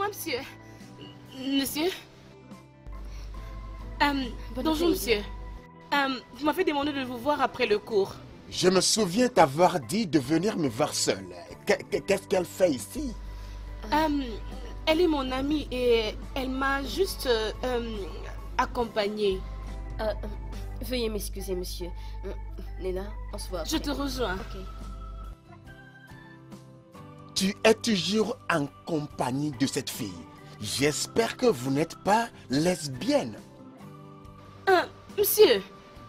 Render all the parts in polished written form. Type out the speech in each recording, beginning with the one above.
moi, monsieur. Monsieur? Bonjour, monsieur. Vous m'avez demandé de vous voir après le cours. Je me souviens t'avoir dit de venir me voir seule. Qu'est-ce qu'elle fait ici? Elle est mon amie et elle m'a juste accompagnée. Veuillez m'excuser, monsieur. Nena, on se voit après. Je te rejoins. Ok. Tu es toujours en compagnie de cette fille. J'espère que vous n'êtes pas lesbienne. Monsieur,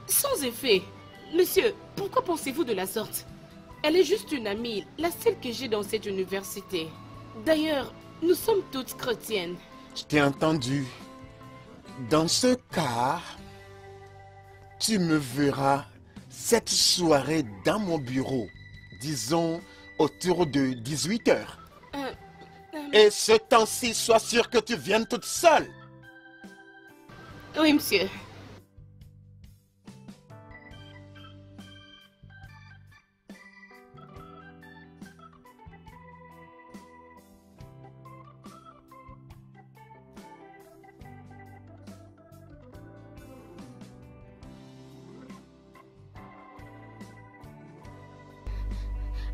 sans effet. Monsieur, pourquoi pensez-vous de la sorte? Elle est juste une amie, la seule que j'ai dans cette université. D'ailleurs, nous sommes toutes chrétiennes. Je t'ai entendu. Dans ce cas, tu me verras cette soirée dans mon bureau, disons autour de 18 h. Et ce temps-ci, sois sûr que tu viennes toute seule. Oui, monsieur.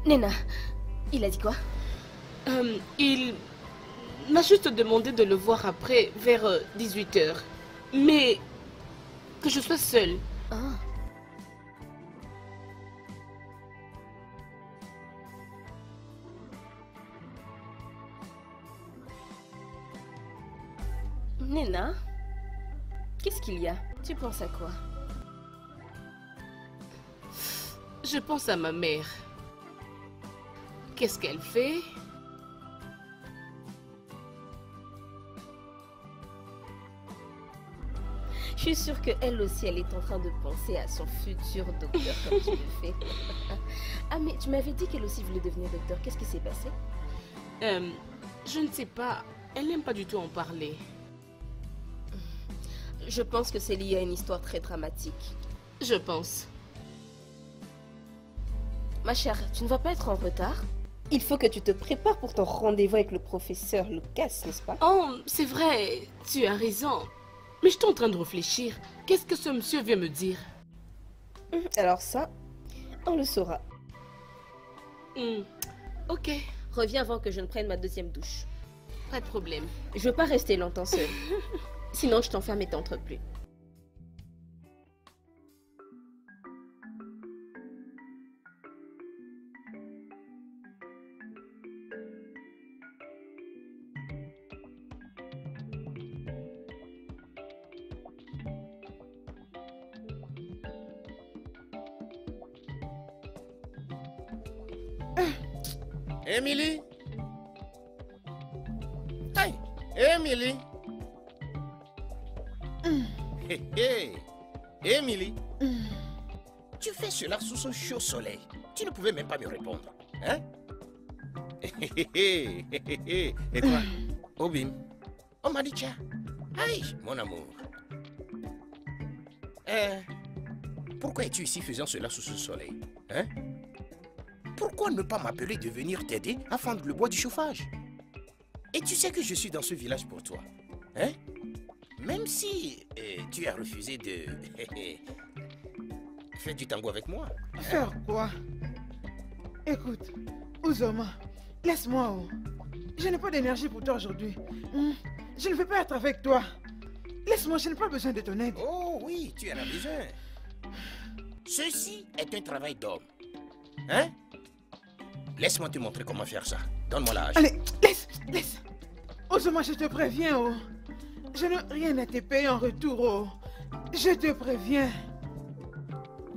Nena, il a dit quoi? Il m'a juste demandé de le voir après, vers 18 h. Mais que je sois seule. Ah. Nena, qu'est-ce qu'il y a? Tu penses à quoi? Je pense à ma mère. Qu'est-ce qu'elle fait? Je suis sûre qu'elle aussi, elle est en train de penser à son futur docteur comme tu le fais. Ah, mais tu m'avais dit qu'elle aussi voulait devenir docteur. Qu'est-ce qui s'est passé? Je ne sais pas. Elle n'aime pas du tout en parler. Je pense que c'est lié à une histoire très dramatique. Je pense. Ma chère, tu ne vas pas être en retard? Il faut que tu te prépares pour ton rendez-vous avec le professeur Lucas, n'est-ce pas? Oh, c'est vrai. Tu as raison. Mais je suis en train de réfléchir. Qu'est-ce que ce monsieur vient me dire? Alors ça, on le saura. Ok. Reviens avant que je ne prenne ma deuxième douche. Pas de problème. Je veux pas rester longtemps seule. Sinon, je t'enferme et t'entres plus. Emily? Hey, Emily? Hé, hé, Emily? Tu fais cela sous ce chaud soleil. Tu ne pouvais même pas me répondre. Hein? Et quoi? Obim? Oh, Madicha? Aïe, mon amour. Pourquoi es-tu ici faisant cela sous ce soleil? Hein? Pourquoi ne pas m'appeler de venir t'aider à fendre le bois du chauffage? Et tu sais que je suis dans ce village pour toi. Hein? Même si tu as refusé de faire du tango avec moi. Faire quoi? Écoute, Uzoma, laisse-moi. Je n'ai pas d'énergie pour toi aujourd'hui. Je ne veux pas être avec toi. Laisse-moi, je n'ai pas besoin de ton aide. Oh oui, tu en as besoin. Ceci est un travail d'homme. Hein? Laisse-moi te montrer comment faire ça. Donne-moi la hache. Allez, laisse. Uzoma, je te préviens. Je n'ai rien à te payer en retour. Je te préviens.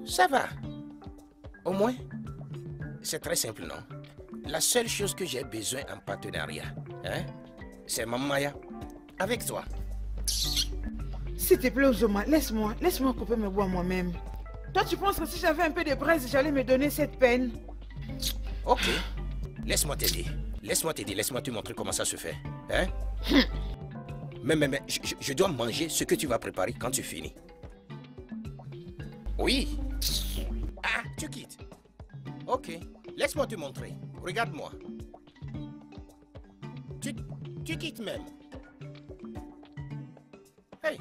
Ça va. Au moins, c'est très simple, non? La seule chose que j'ai besoin en partenariat, hein, c'est Maman Maya. Avec toi. S'il te plaît, Uzoma, laisse-moi couper mes bois moi-même. Toi, tu penses que si j'avais un peu de braise, j'allais me donner cette peine? Ok. Laisse-moi t'aider. Laisse-moi te montrer comment ça se fait. Hein? Mais, je dois manger ce que tu vas préparer quand tu finis. Oui. Ah, tu quittes. Ok. Laisse-moi te montrer. Regarde-moi. Tu quittes même. Hey.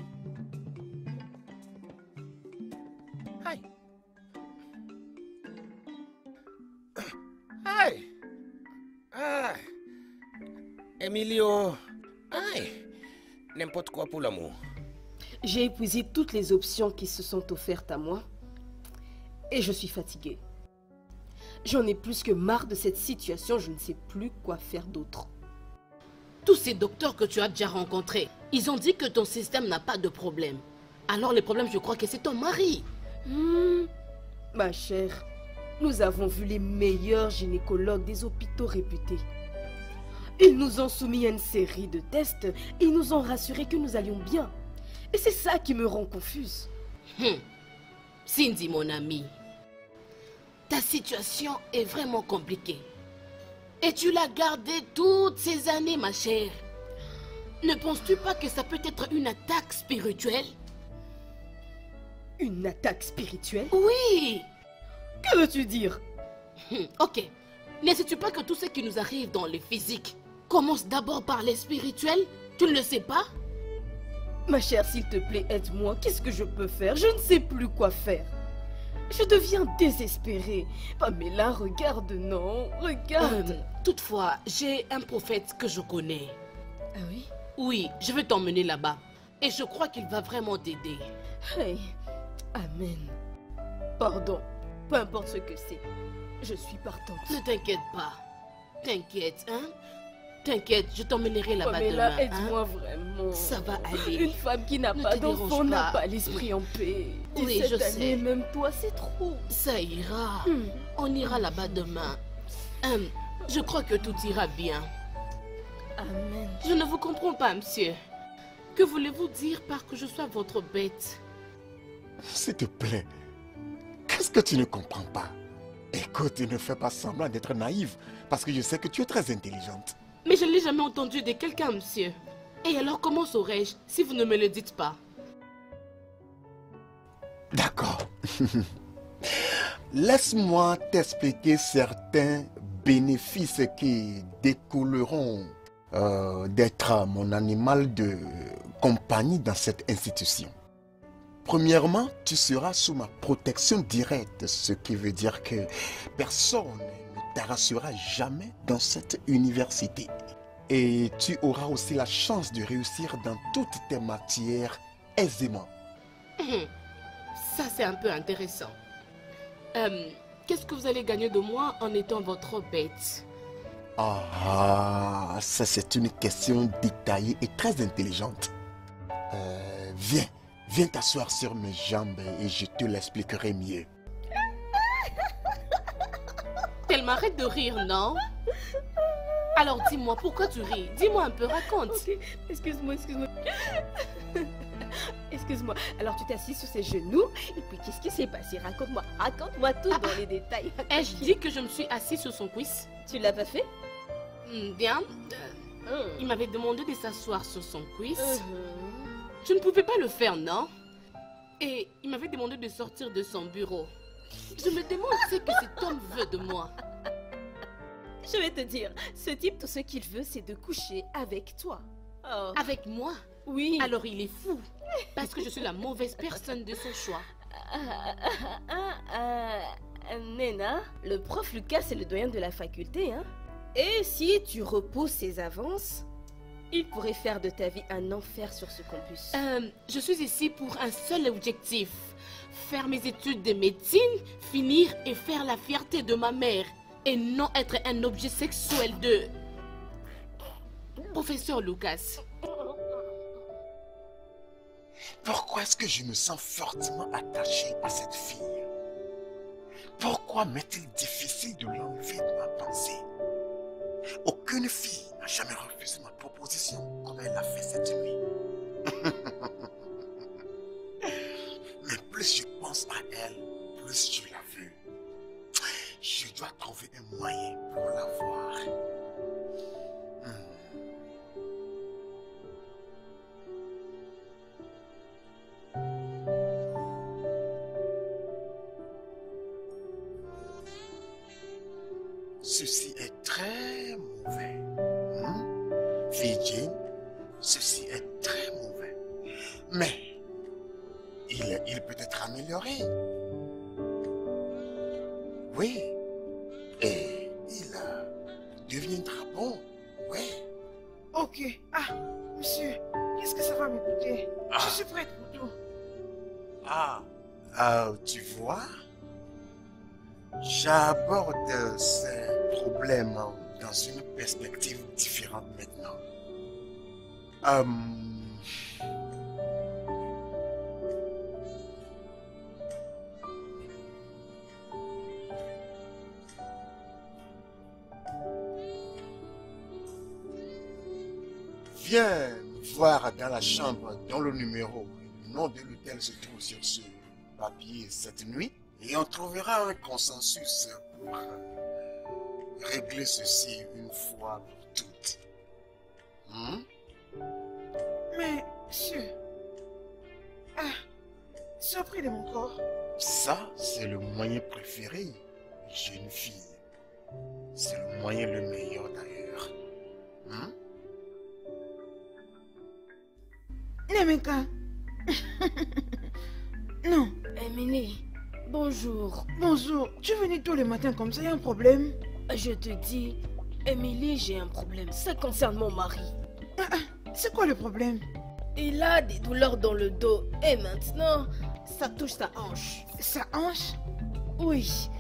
Hey. Hey. Ah. Emilio. Hey. N'importe quoi pour l'amour. J'ai épuisé toutes les options qui se sont offertes à moi. Et je suis fatiguée. J'en ai plus que marre de cette situation, je ne sais plus quoi faire d'autre. Tous ces docteurs que tu as déjà rencontrés, ils ont dit que ton système n'a pas de problème. Alors le problème, je crois que c'est ton mari. Ma chère, nous avons vu les meilleurs gynécologues des hôpitaux réputés. Ils nous ont soumis à une série de tests et ils nous ont rassuré que nous allions bien. Et c'est ça qui me rend confuse. Cindy, mon amie, ta situation est vraiment compliquée. Et tu l'as gardée toutes ces années, ma chère. Ne penses-tu pas que ça peut être une attaque spirituelle? Une attaque spirituelle? Oui! Que veux-tu dire? Ok. Ne sais-tu pas que tout ce qui nous arrive dans le physique commence d'abord par les spirituels? Tu ne le sais pas? Ma chère, s'il te plaît, aide-moi. Qu'est-ce que je peux faire? Je ne sais plus quoi faire. Je deviens désespérée. Pamela, regarde, non? Regarde. Toutefois, j'ai un prophète que je connais. Ah oui? Oui, je vais t'emmener là-bas. Et je crois qu'il va vraiment t'aider. Hey, amen. Pardon, peu importe ce que c'est. Je suis partante. Ne t'inquiète pas. T'inquiète, hein? T'inquiète, je t'emmènerai là-bas Pamela, demain. aide-moi vraiment. Ça va aller. Une femme qui n'a Ne pas te d'enfant dérange n'a pas. pas l'esprit en paix. Oui, Et je cette année, sais. même toi, c'est trop. Ça ira. On ira là-bas demain. Je crois que tout ira bien. Amen. Je ne vous comprends pas, monsieur. Que voulez-vous dire par que je sois votre bête? S'il te plaît, qu'est-ce que tu ne comprends pas? Écoute, ne fais pas semblant d'être naïve, parce que je sais que tu es très intelligente. Mais je ne l'ai jamais entendu de quelqu'un, monsieur. Et alors, comment saurais-je si vous ne me le dites pas? D'accord. Laisse-moi t'expliquer certains bénéfices qui découleront d'être mon animal de compagnie dans cette institution. Premièrement, tu seras sous ma protection directe, ce qui veut dire que personne ne t'harassera jamais dans cette université. Et tu auras aussi la chance de réussir dans toutes tes matières aisément. Ça, c'est un peu intéressant. Qu'est-ce que vous allez gagner de moi en étant votre bête? Ah, ça c'est une question détaillée et très intelligente. Viens t'asseoir sur mes jambes et je te l'expliquerai mieux. Elle m'arrête de rire, non? Alors dis-moi, pourquoi tu ris? Dis-moi un peu, raconte. Ok, excuse-moi. Excuse-moi. Alors tu t'es assis sur ses genoux et puis qu'est-ce qui s'est passé? Raconte-moi tout dans les détails. Ai-je dit que je me suis assise sur son cuisse? Tu l'as pas fait? Bien. Il m'avait demandé de s'asseoir sur son cuisse. Mhm. Je ne pouvais pas le faire, non? Et il m'avait demandé de sortir de son bureau. Je me demande ce que cet homme veut de moi. Je vais te dire, ce type, tout ce qu'il veut, c'est de coucher avec toi. Oh. Avec moi? Oui. Alors il est fou. Parce que je suis la mauvaise personne de son choix. Nena, le prof Lucas, c'est le doyen de la faculté, hein? Et si tu repousses ses avances, il pourrait faire de ta vie un enfer sur ce campus. Je suis ici pour un seul objectif. Faire mes études de médecine, finir et faire la fierté de ma mère. Et non être un objet sexuel de... Professeur Lucas. Pourquoi est-ce que je me sens fortement attaché à cette fille? Pourquoi m'est-il difficile de l'enlever de ma pensée? Aucune fille n'a jamais refusé ma proposition comme elle l'a fait cette nuit. Mais plus je pense à elle, plus je la veux. Je dois trouver un moyen pour la voir. Ceci est très mauvais. Fidji s'améliorer. Oui. Et il deviendra bon. Oui. Ok. Ah, monsieur, qu'est-ce que ça va me coûter? Je suis prête pour tout. Tu vois, j'aborde ces problèmes dans une perspective différente maintenant. Viens voir dans la chambre dont le numéro et le nom de l'hôtel se trouve sur ce papier cette nuit et on trouvera un consensus pour régler ceci une fois pour toutes. Mais, monsieur... surpris de mon corps. Ça, c'est le moyen préféré, jeune fille. C'est le moyen le meilleur d'ailleurs. Nemeka. Non. Emily, bonjour. Bonjour. Tu es venue tous les matins comme ça, il y a un problème? Je te dis, Emily, j'ai un problème. Ça concerne mon mari. C'est quoi le problème? Il a des douleurs dans le dos et maintenant, ça touche sa hanche. Sa hanche? Oui.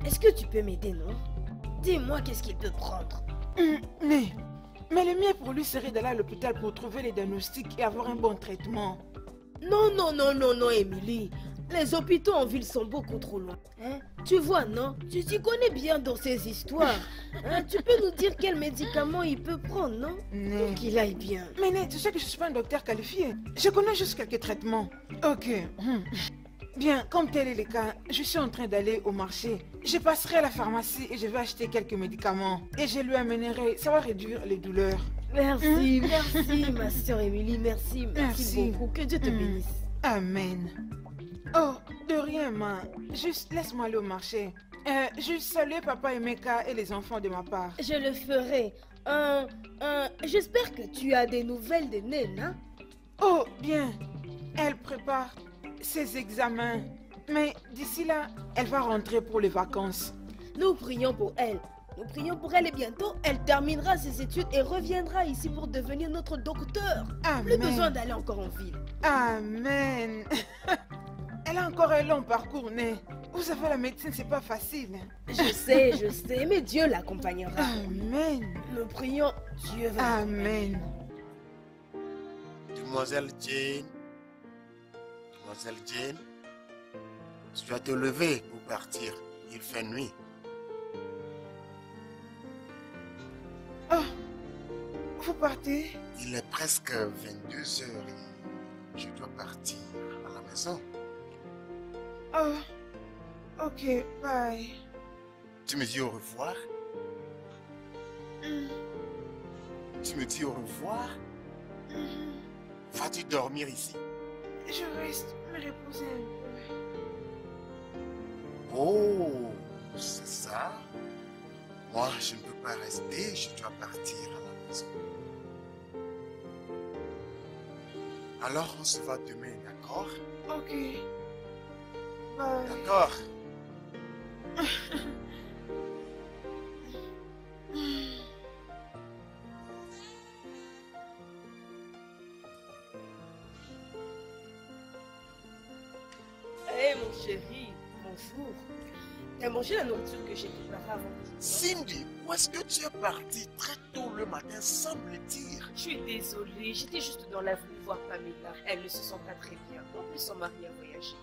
Est-ce que tu peux m'aider, non? Dis-moi qu'est-ce qu'il peut prendre. Mais le mieux pour lui serait d'aller à l'hôpital pour trouver les diagnostics et avoir un bon traitement. Non, Emily. Les hôpitaux en ville sont beaucoup trop loin. Tu vois, non? Tu t'y connais bien dans ces histoires. Tu peux nous dire quel médicament il peut prendre, non? Pour qu'il aille bien. Mais tu sais que je ne suis pas un docteur qualifié. Je connais juste quelques traitements. Ok. Bien, comme tel est le cas, je suis en train d'aller au marché. Je passerai à la pharmacie et je vais acheter quelques médicaments. Et je lui amènerai, ça va réduire les douleurs. Merci, ma soeur Emily, merci beaucoup. Que Dieu te bénisse. Amen. Oh, de rien, ma. Juste laisse-moi aller au marché. Juste saluer papa et Meka et les enfants de ma part. Je le ferai. J'espère que tu as des nouvelles de Nena. Oh, bien. Elle prépare ses examens. Mais d'ici là, elle va rentrer pour les vacances. Nous prions pour elle. Nous prions pour elle et bientôt, elle terminera ses études et reviendra ici pour devenir notre docteur. Amen. Plus besoin d'aller encore en ville. Amen. Elle a encore un long parcours, né. Vous savez, la médecine, c'est pas facile. Je sais, mais Dieu l'accompagnera. Amen. Nous prions, Dieu va. Amen. Demoiselle Jane, tu dois te lever pour partir. Il fait nuit. Oh, vous partez? Il est presque 22 heures et je dois partir à la maison. Oh, ok, bye. Tu me dis au revoir? Tu me dis au revoir? Vas-tu dormir ici? Je reste me reposer un peu. Oh, c'est ça? Moi, je ne peux pas rester, je dois partir à la maison. Alors, on se voit demain, d'accord? Ok. Bye. D'accord. Hé, mon chéri, bonjour. T'as mangé la nourriture que j'ai préparée avant? Cindy, où est-ce que tu es partie très tôt le matin sans me le dire? Je suis désolée, j'étais juste dans l'avenue voir Pamela. Elle ne se sent pas très bien. En plus, son mari a voyagé.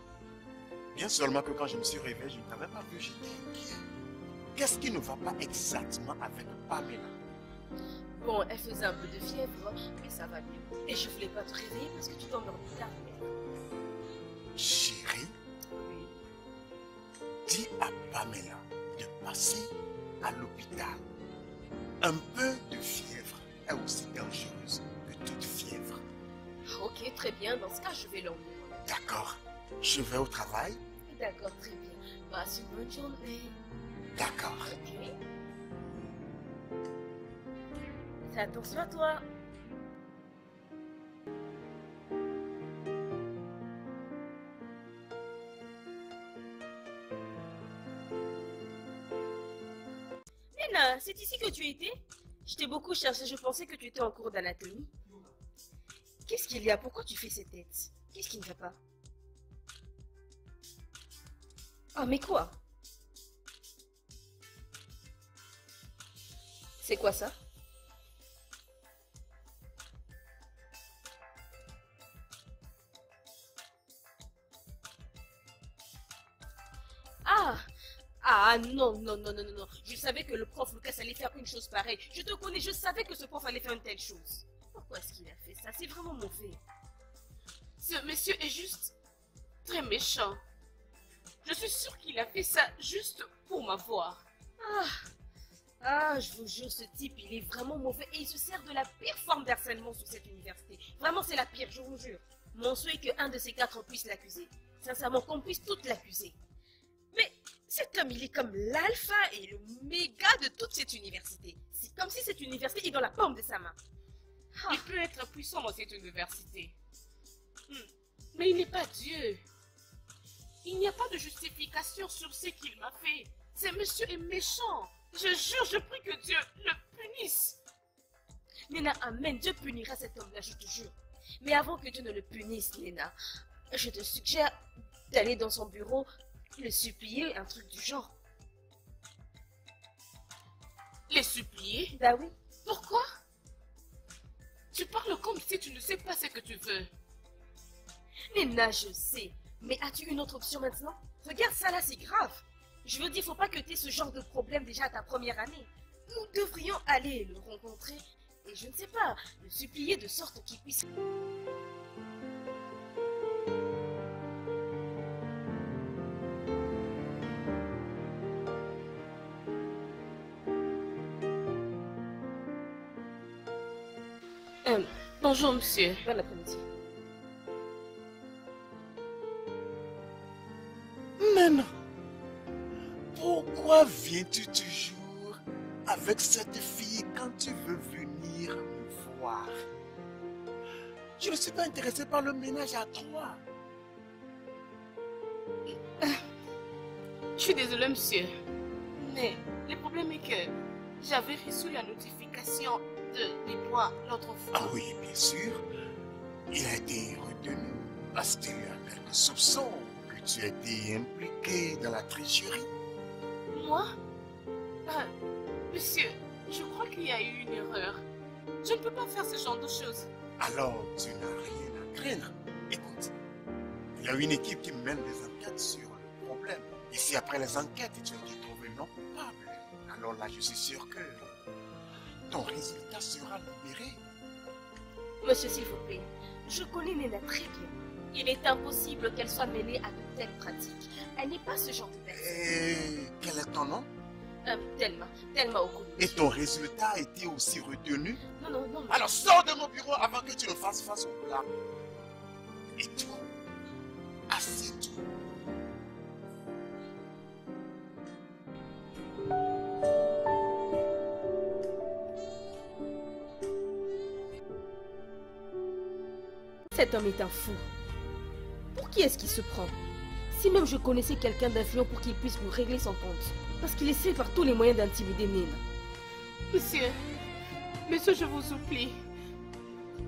Bien seulement que quand je me suis réveillé, je ne t'avais pas vu, j'étais inquiet. Qu'est-ce qui ne va pas exactement avec Pamela? Bon, elle faisait un peu de fièvre, mais ça va mieux. Et je voulais pas te réveiller parce que tu t'endormis tard. Chérie, Oui. dis à Pamela de passer à l'hôpital. Un peu de fièvre est aussi dangereuse que toute fièvre. Ok, très bien. Dans ce cas, je vais l'emmener. D'accord, je vais au travail. D'accord, très bien. Passe une bonne journée. D'accord. Ok. Fais attention à toi. Nena, c'est ici que tu étais? Je t'ai beaucoup cherché, je pensais que tu étais en cours d'anatomie. Qu'est-ce qu'il y a? Pourquoi tu fais cette tête? Qu'est-ce qui ne va pas? Ah, mais quoi? C'est quoi ça? Ah! Ah non, non, non, non, non, non. Je savais que le prof Lucas allait faire une chose pareille. Je te connais, je savais que ce prof allait faire une telle chose. Pourquoi est-ce qu'il a fait ça? C'est vraiment mauvais. Ce monsieur est juste très méchant. Je suis sûre qu'il a fait ça juste pour m'avoir. Ah, je vous jure, ce type, il est vraiment mauvais et il se sert de la pire forme d'harcèlement sur cette université. Vraiment, c'est la pire, je vous jure. Mon souhait est qu'un de ces quatre puisse l'accuser. Sincèrement, qu'on puisse toutes l'accuser. Mais cet homme, il est comme l'alpha et le méga de toute cette université. C'est comme si cette université est dans la paume de sa main. Il peut être puissant dans cette université. Mais il n'est pas Dieu. Il n'y a pas de justification sur ce qu'il m'a fait. Ce monsieur est méchant. Je jure, je prie que Dieu le punisse. Nena, amen, Dieu punira cet homme-là, je te jure. Mais avant que Dieu ne le punisse, Nena, je te suggère d'aller dans son bureau, le supplier, un truc du genre. Les supplier? Bah oui. Pourquoi? Tu parles comme si tu ne sais pas ce que tu veux. Nena, je sais. Mais as-tu une autre option maintenant? Regarde ça là, c'est grave. Je veux dire, faut pas que tu aies ce genre de problème déjà à ta première année. Nous devrions aller le rencontrer et je ne sais pas, le supplier de sorte qu'il puisse... Bonjour, monsieur. Bon après-midi. Nena, pourquoi viens-tu toujours avec cette fille quand tu veux venir me voir? Je ne suis pas intéressé par le ménage à trois. Je suis désolée, monsieur. Mais le problème est que j'avais reçu la notification de l'emploi l'autre fois. Ah oui, bien sûr. Il a été retenu parce qu'il y a quelques soupçons que tu as été impliqué dans la tricherie. Moi? Monsieur, je crois qu'il y a eu une erreur. Je ne peux pas faire ce genre de choses. Alors, tu n'as rien à craindre. Écoute, il y a une équipe qui mène des enquêtes sur le problème. Et si après les enquêtes, tu as été trouvé non coupable, alors là, je suis sûr que ton résultat sera libéré. Monsieur, s'il vous plaît, je connais Nena très bien. Il est impossible qu'elle soit mêlée à de telles pratiques. Elle n'est pas ce genre de personne. Et quel est ton nom? Thelma Okulu. Et ton résultat a été aussi retenu? Non, non, non. Alors sors de mon bureau avant que tu ne fasses face au plat. Et toi, assieds-toi. Cet homme est un fou. Pour qui est-ce qu'il se prend? Si même je connaissais quelqu'un d'influent pour qu'il puisse vous régler son compte. Parce qu'il essaie par tous les moyens d'intimider Nena. Monsieur, je vous supplie.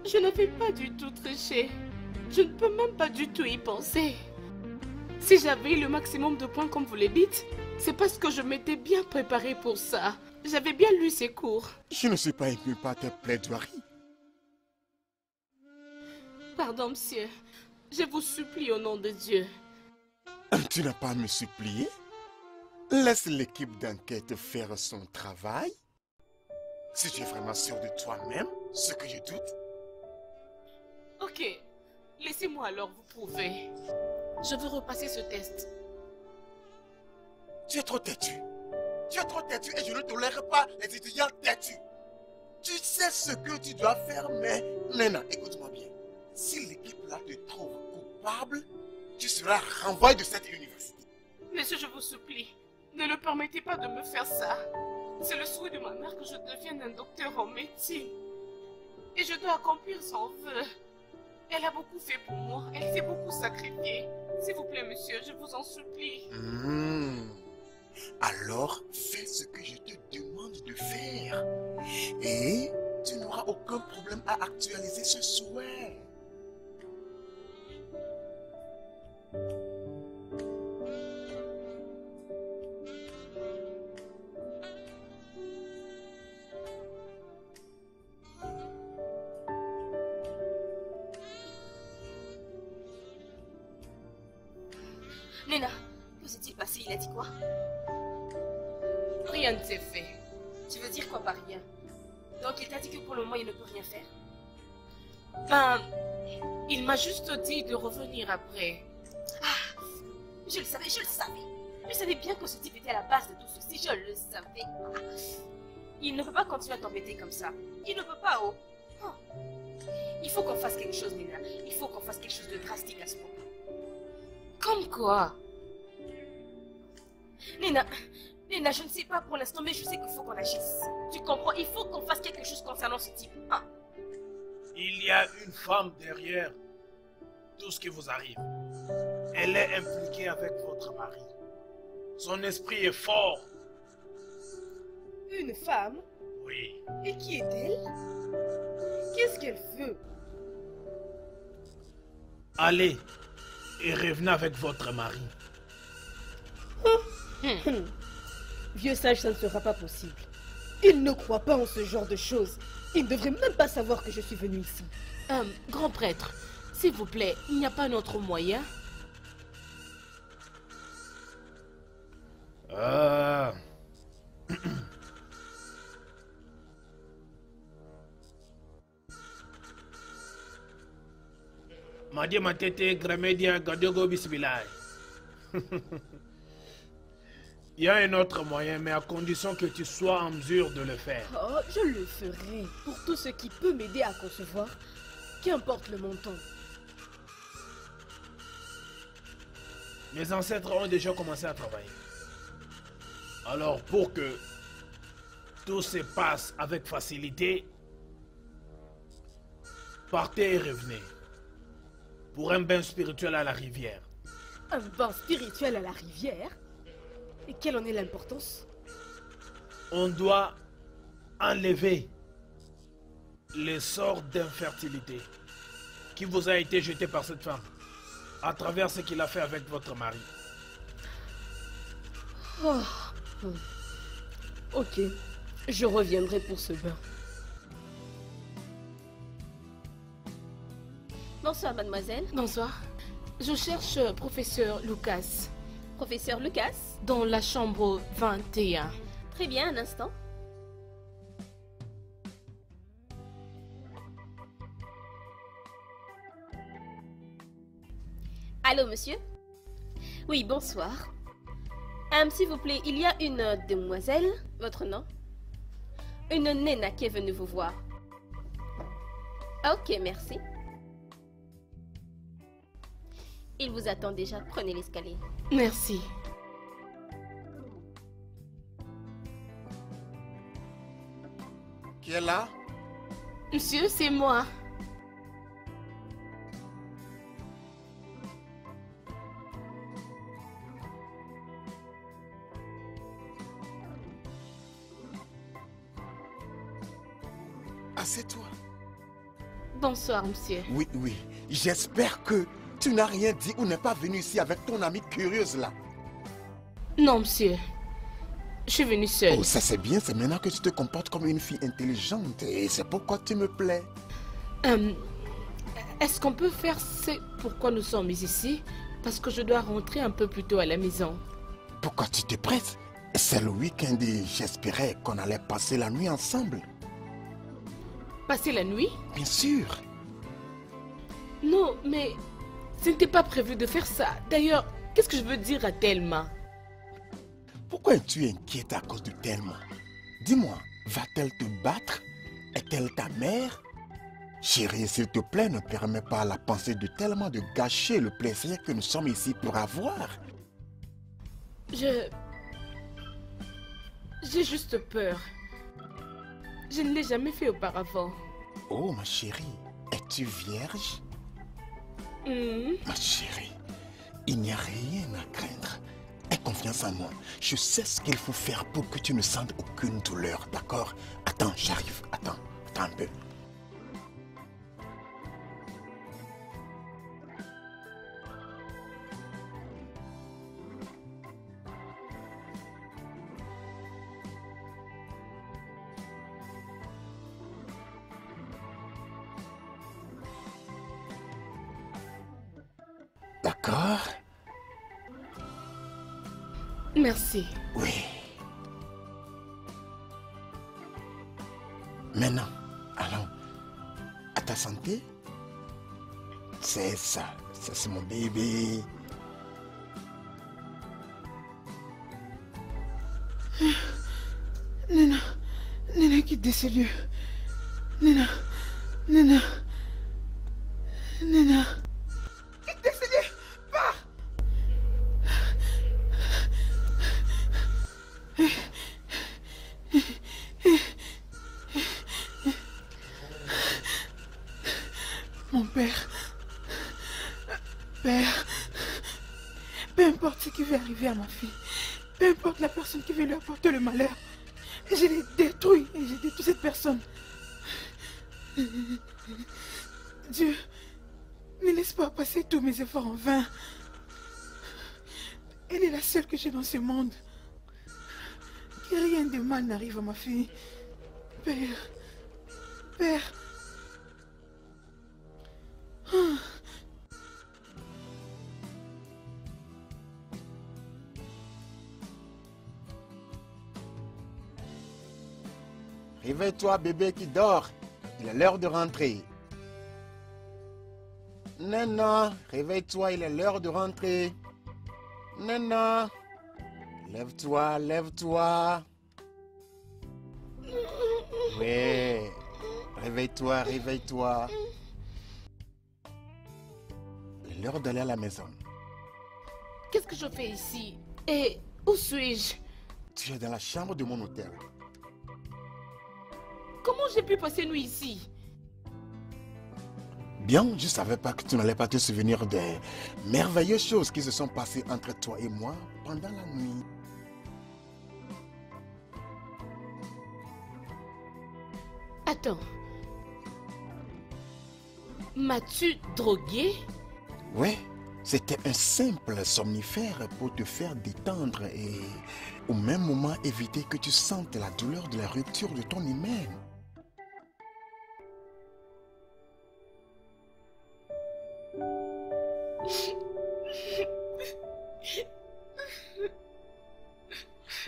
Je n'avais pas du tout triché. Je ne peux même pas du tout y penser. Si j'avais eu le maximum de points comme vous le dites, c'est parce que je m'étais bien préparée pour ça. J'avais bien lu ces cours. Je ne suis pas ému par tes plaidoiries. Pardon, monsieur. Je vous supplie au nom de Dieu. Tu n'as pas à me supplier. Laisse l'équipe d'enquête faire son travail. Si tu es vraiment sûr de toi-même, ce que je doute. Ok. Laissez-moi alors vous prouver. Je veux repasser ce test. Tu es trop têtu. Tu es trop têtu et je ne tolère pas les étudiants têtus. Tu sais ce que tu dois faire, mais... Nena, écoute-moi bien. Si l'équipe-là te trouve coupable, tu seras renvoyé de cette université. Monsieur, je vous supplie, ne le permettez pas de me faire ça. C'est le souhait de ma mère que je devienne un docteur en médecine. Et je dois accomplir son vœu. Elle a beaucoup fait pour moi. Elle s'est beaucoup sacrifiée. S'il vous plaît, monsieur, je vous en supplie. Alors, fais ce que je te demande de faire. Et tu n'auras aucun problème à actualiser ce souhait. Nena, que s'est-il passé? Il a dit quoi? Rien ne s'est fait. Tu veux dire quoi par rien? Donc il t'a dit que pour le moment il ne peut rien faire? Ben, il m'a juste dit de revenir après. Ah, je le savais, je le savais. Je savais bien que ce type était à la base de tout ceci, je le savais. Ah, il ne peut pas continuer à t'embêter comme ça. Il ne peut pas, oh. Oh. Il faut qu'on fasse quelque chose, Nena. Il faut qu'on fasse quelque chose de drastique à ce moment. Comme quoi? Nena, je ne sais pas pour l'instant, mais je sais qu'il faut qu'on agisse. Tu comprends? Il faut qu'on fasse quelque chose concernant ce type. Ah. Il y a une femme derrière tout ce qui vous arrive. Elle est impliquée avec votre mari. Son esprit est fort. Une femme? Oui. Et qui est-elle? Qu'est-ce qu'elle veut? Allez et revenez avec votre mari. Vieux sage, ça ne sera pas possible. Il ne croit pas en ce genre de choses. Il ne devrait même pas savoir que je suis venu ici. Grand prêtre, s'il vous plaît, il n'y a pas un autre moyen? Madi matete gramedia gadogo bisbilai. Il y a un autre moyen, mais à condition que tu sois en mesure de le faire. Oh, je le ferai. Pour tout ce qui peut m'aider à concevoir, qu'importe le montant. Mes ancêtres ont déjà commencé à travailler. Alors, pour que tout se passe avec facilité, partez et revenez. Pour un bain spirituel à la rivière. Un bain spirituel à la rivière? Et quelle en est l'importance? On doit enlever les sorts d'infertilité qui vous a été jeté par cette femme à travers ce qu'il a fait avec votre mari. Oh. Ok, je reviendrai pour ce bain. Bonsoir, mademoiselle. Bonsoir. Je cherche professeur Lucas. Professeur Lucas? Dans la chambre 21. Très bien, un instant. Allô, monsieur? Oui, bonsoir. S'il vous plaît, il y a une demoiselle, votre nom? Une Nena qui est venue vous voir. Ok, merci. Il vous attend déjà, prenez l'escalier. Merci. Qui est là? Monsieur, c'est moi. Assieds-toi. Bonsoir, monsieur. Oui, oui. J'espère que tu n'as rien dit ou n'es pas venu ici avec ton amie curieuse là. Non, monsieur. Je suis venue seule. Oh, ça c'est bien. C'est maintenant que tu te comportes comme une fille intelligente. Et c'est pourquoi tu me plais. Est-ce qu'on peut faire ce pourquoi nous sommes ici? Parce que je dois rentrer un peu plus tôt à la maison. Pourquoi tu te presses? C'est le week-end et j'espérais qu'on allait passer la nuit ensemble. Passer la nuit? Bien sûr. Non, mais ce n'était pas prévu de faire ça. D'ailleurs, qu'est-ce que je veux dire à Thelma? Pourquoi es-tu inquiète à cause de Thelma? Dis-moi, va-t-elle te battre? Est-elle ta mère? Chérie, s'il te plaît, ne permets pas à la pensée de Thelma de gâcher le plaisir que nous sommes ici pour avoir. J'ai juste peur. Je ne l'ai jamais fait auparavant. Oh, ma chérie, es-tu vierge? Ma chérie, il n'y a rien à craindre. Aie confiance en moi. Je sais ce qu'il faut faire pour que tu ne sentes aucune douleur, d'accord? Attends, j'arrive. Attends un peu. D'accord? Merci. Oui. Maintenant, allons à ta santé. C'est ça. Ça, c'est mon bébé. Nena, Nena, quitte de ce lieu. Nena, Nena, Nena. Quitte de ce lieu. Pars. Mon père. Père. Peu importe ce qui va arriver à ma fille. Peu importe la personne qui veut lui apporter le malheur. Je l'ai détruit et j'ai détruit cette personne. Dieu, ne laisse pas passer tous mes efforts en vain. Elle est la seule que j'ai dans ce monde. Que rien de mal n'arrive à ma fille. Père, Père. Réveille-toi, bébé qui dort. Il est l'heure de rentrer. Nana, réveille-toi, il est l'heure de rentrer. Nana, lève-toi, lève-toi. Oui, réveille-toi, réveille-toi. Il est l'heure d'aller à la maison. Qu'est-ce que je fais ici? Et où suis-je? Tu es dans la chambre de mon hôtel. Comment j'ai pu passer nuit ici? Bien, je ne savais pas que tu n'allais pas te souvenir des merveilleuses choses qui se sont passées entre toi et moi pendant la nuit. Attends. M'as-tu drogué? Oui, c'était un simple somnifère pour te faire détendre et au même moment éviter que tu sentes la douleur de la rupture de ton hymen.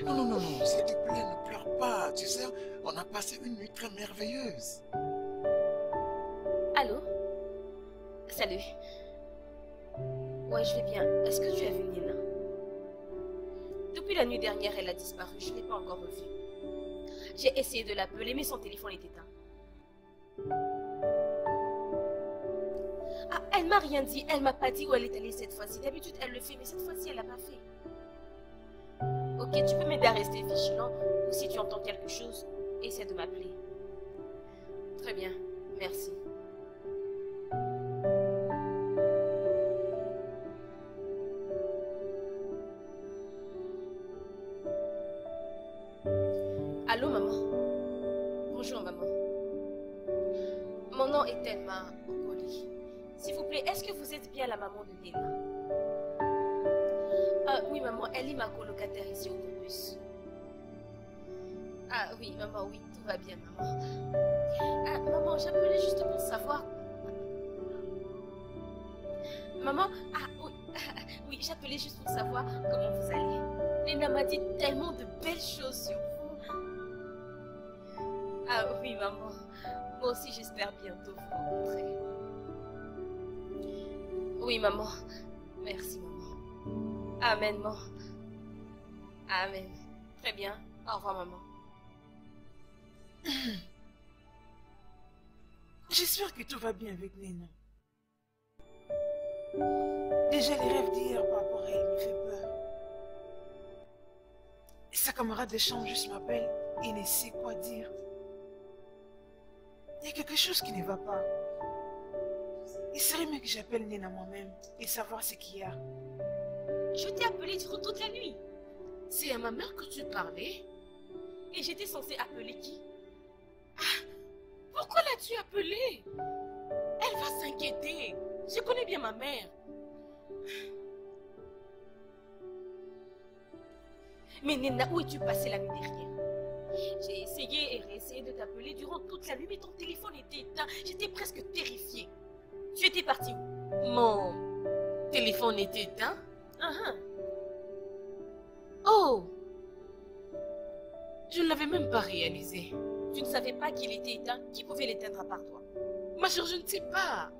Non, s'il te plaît, ne pleure pas. Tu sais, on a passé une nuit très merveilleuse. Allô? Salut. Ouais, je vais bien. Est-ce que tu as vu Nina? Depuis la nuit dernière, elle a disparu. Je ne l'ai pas encore revue. J'ai essayé de l'appeler, mais son téléphone est éteint. Ah, elle m'a rien dit. Elle m'a pas dit où elle est allée cette fois-ci. D'habitude, elle le fait, mais cette fois-ci, elle l'a pas fait. Ok, tu peux m'aider à rester vigilant, ou si tu entends quelque chose, essaie de m'appeler. Très bien, merci. Allô, maman? Bonjour, maman. Mon nom est Thelma Okoli. S'il vous plaît, est-ce que vous êtes bien la maman de Nina? Ah oui, maman, elle est ma colocataire ici au campus. Ah oui, maman, oui, tout va bien, maman. Ah, maman, j'appelais juste pour savoir... Maman, ah oui, oui, j'appelais juste pour savoir comment vous allez. Nina m'a dit tellement de belles choses sur vous. Ah oui, maman, moi aussi j'espère bientôt vous rencontrer. Oui, maman, merci, maman. Amen, maman. Amen. Très bien. Au revoir, maman. J'espère que tout va bien avec Nina. Déjà, les rêves d'hier par rapport à elle me fait peur. Et sa camarade de chambre juste m'appelle et ne sait quoi dire. Il y a quelque chose qui ne va pas. Il serait mieux que j'appelle Nina moi-même et savoir ce qu'il y a. Je t'ai appelé durant toute la nuit. C'est à ma mère que tu parlais? Et j'étais censée appeler qui? Pourquoi l'as-tu appelée? Elle va s'inquiéter. Je connais bien ma mère. Mais Nena, où es-tu passée la nuit dernière? J'ai essayé et réessayé de t'appeler durant toute la nuit, mais ton téléphone était éteint. J'étais presque terrifiée. Tu étais partie où? Mon téléphone était éteint? Ah, Oh! Je ne l'avais même pas réalisé. tu ne savais pas qu'il était éteint? Qui pouvait l'éteindre à part toi? Ma chère, je ne sais pas.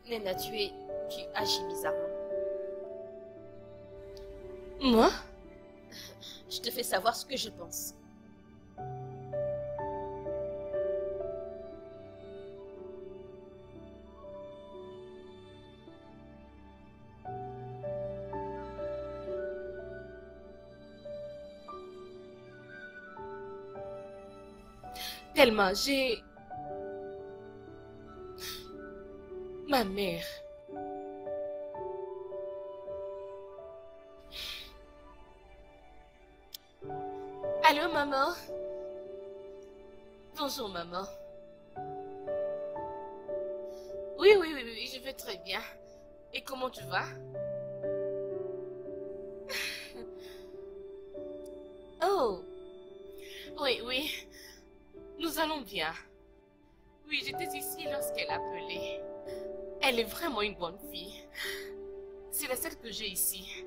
Nena, tu agis bizarrement. Moi? Je te fais savoir ce que je pense. Tellement, j'ai... Ma mère. Allô, maman? Bonjour, maman. Oui, je vais très bien. Et comment tu vas? Oh, oui. Nous allons bien. Oui, j'étais ici lorsqu'elle appelait. Elle est vraiment une bonne fille. C'est la seule que j'ai ici.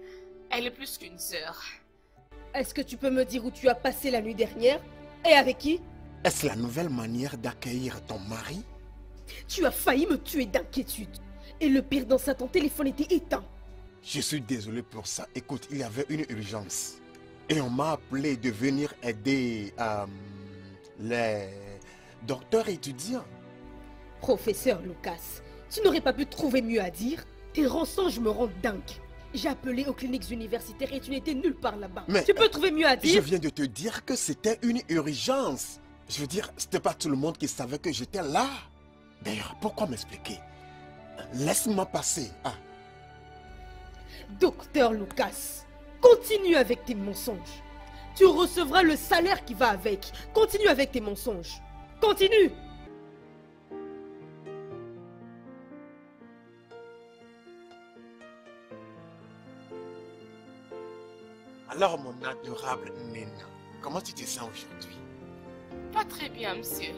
Elle est plus qu'une sœur. Est-ce que tu peux me dire où tu as passé la nuit dernière? Et avec qui? Est-ce la nouvelle manière d'accueillir ton mari? Tu as failli me tuer d'inquiétude. Et le pire dans ça, ton téléphone était éteint. Je suis désolé pour ça. Écoute, il y avait une urgence. Et on m'a appelé de venir aider les docteurs étudiants. Professeur Lucas, tu n'aurais pas pu trouver mieux à dire? Tes rançons me rendent dingue. J'ai appelé aux cliniques universitaires et tu n'étais nulle part là-bas. Mais tu peux trouver mieux à je dire? viens de te dire que c'était une urgence. Je veux dire, c'était pas tout le monde qui savait que j'étais là. D'ailleurs, pourquoi m'expliquer? Laisse-moi passer. Docteur Lucas, continue avec tes mensonges. Tu recevras le salaire qui va avec. Continue avec tes mensonges. Continue! Alors, mon adorable Nena, comment tu te sens aujourd'hui? Pas très bien, monsieur.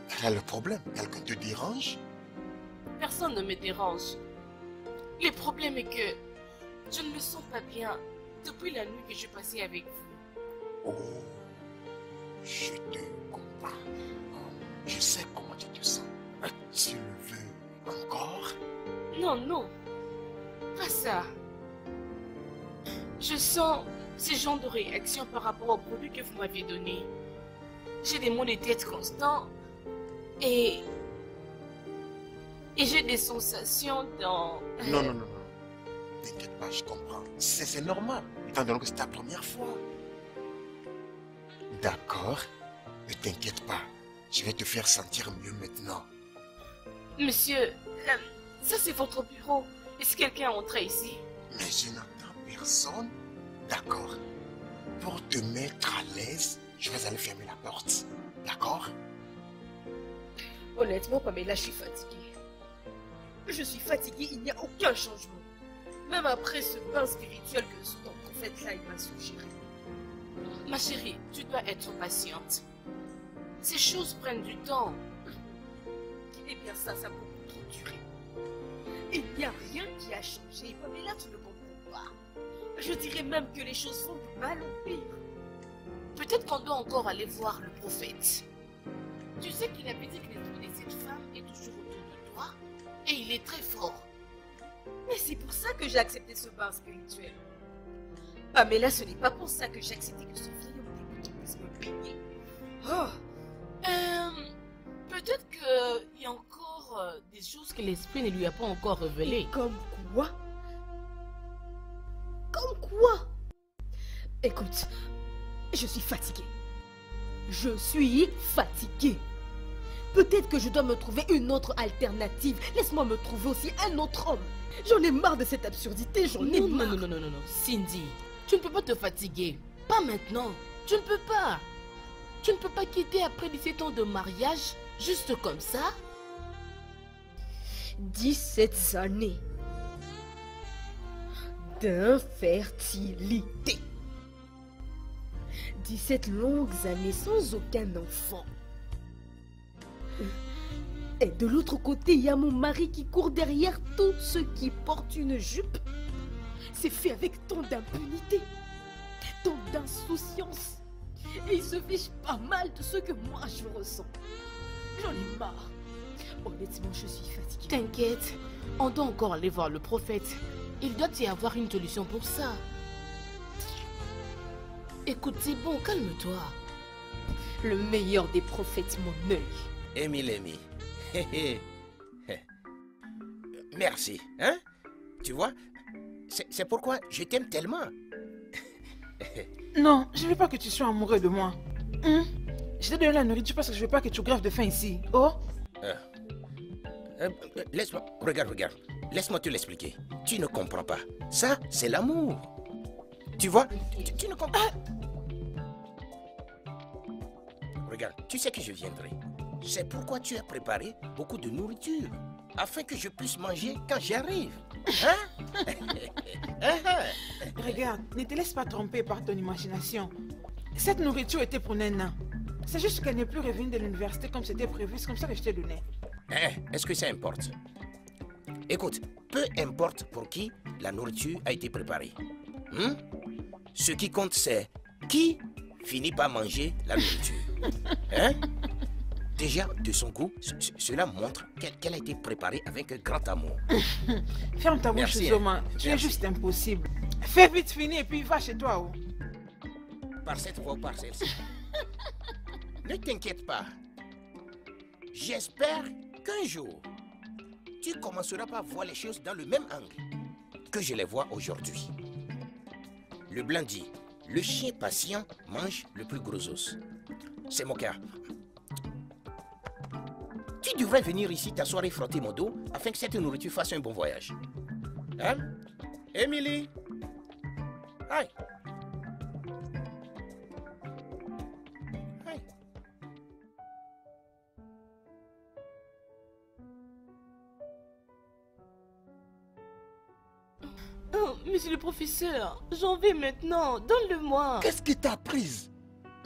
Quel est le problème? Quelqu'un te dérange? Personne ne me dérange. Le problème est que je ne me sens pas bien depuis la nuit que j'ai passée avec vous. Oh, je te comprends. Je sais comment tu te sens. Tu le veux encore? Non, pas ça. Je sens ce genre de réaction par rapport au produit que vous m'avez donné. J'ai des maux de tête constants et j'ai des sensations dans... Non. T'inquiète pas, je comprends. C'est normal, étant donné que c'est ta première fois. D'accord, ne t'inquiète pas. Je vais te faire sentir mieux maintenant. Monsieur, ça c'est votre bureau. Est-ce que quelqu'un est entré ici? Mais je n'entends personne. D'accord. Pour te mettre à l'aise, je vais aller fermer la porte. D'accord? Honnêtement, Pamela, je suis fatiguée. Je suis fatiguée, il n'y a aucun changement. Même après ce bain spirituel que ton prophète là, il m'a suggéré. Ma chérie, tu dois être patiente. Ces choses prennent du temps. Eh bien ça a beaucoup trop duré. Il n'y a rien qui a changé. Pamela, tu ne comprends pas. Je dirais même que les choses font du mal au pire. Peut-être qu'on doit encore aller voir le prophète. Tu sais qu'il avait dit que l'esprit de cette femme est toujours autour de toi et il est très fort. Mais c'est pour ça que j'ai accepté ce bain spirituel. Pamela, ce n'est pas pour ça que j'ai accepté que ce vieil homme dégoûtant puisse me baigner. Oh, peut-être qu'il y a encore des choses que l'esprit ne lui a pas encore révélées. Comme quoi? Comme quoi? Écoute, je suis fatiguée. Je suis fatiguée. Peut-être que je dois me trouver une autre alternative. Laisse-moi me trouver aussi un autre homme. J'en ai marre de cette absurdité, j'en ai marre. Non. Cindy, tu ne peux pas te fatiguer. Pas maintenant. Tu ne peux pas. Tu ne peux pas quitter après 17 ans de mariage, juste comme ça. 17 années d'infertilité. 17 longues années sans aucun enfant. Et de l'autre côté, il y a mon mari qui court derrière tous ceux qui portent une jupe. C'est fait avec tant d'impunité, tant d'insouciance. Et il se fiche pas mal de ce que moi je ressens. J'en ai marre. Honnêtement, je suis fatiguée. T'inquiète, on doit encore aller voir le prophète. Il doit y avoir une solution pour ça. Écoute, c'est bon, calme-toi. Le meilleur des prophètes, mon œil. Amy. Merci, hein? Tu vois, c'est pourquoi je t'aime tellement. Non, je ne veux pas que tu sois amoureux de moi. Je t'ai donné la nourriture parce que je ne veux pas que tu crèves de faim ici. Oh? Laisse-moi, regarde. Laisse-moi te l'expliquer. Tu ne comprends pas. Ça, c'est l'amour. Tu vois, tu ne comprends pas. Regarde, tu sais que je viendrai. C'est pourquoi tu as préparé beaucoup de nourriture. Afin que je puisse manger quand j'arrive. Hein? Regarde, ne te laisse pas tromper par ton imagination. Cette nourriture était pour Nena. C'est juste qu'elle n'est plus revenue de l'université comme c'était prévu. C'est comme ça que je t'ai donné. Est-ce que ça importe? Écoute, peu importe pour qui la nourriture a été préparée. Ce qui compte, c'est qui finit par manger la nourriture. Hein? Déjà, de son goût, cela montre qu'elle a été préparée avec un grand amour. Ferme ta bouche, Merci, Zoma. Tu es juste impossible. Fais vite finir et puis va chez toi. Oh. Par cette voie ou par celle-ci. Ne t'inquiète pas. J'espère qu'un jour, tu commenceras par voir les choses dans le même angle que je les vois aujourd'hui. Le blanc dit, le chien patient mange le plus gros os. C'est mon cas. Tu devrais venir ici t'asseoir et frotter mon dos afin que cette nourriture fasse un bon voyage. Hein? Émilie? Aïe! Aïe! Oh, monsieur le professeur, j'en vais maintenant. Donne-le-moi. Qu'est-ce qui t'a prise?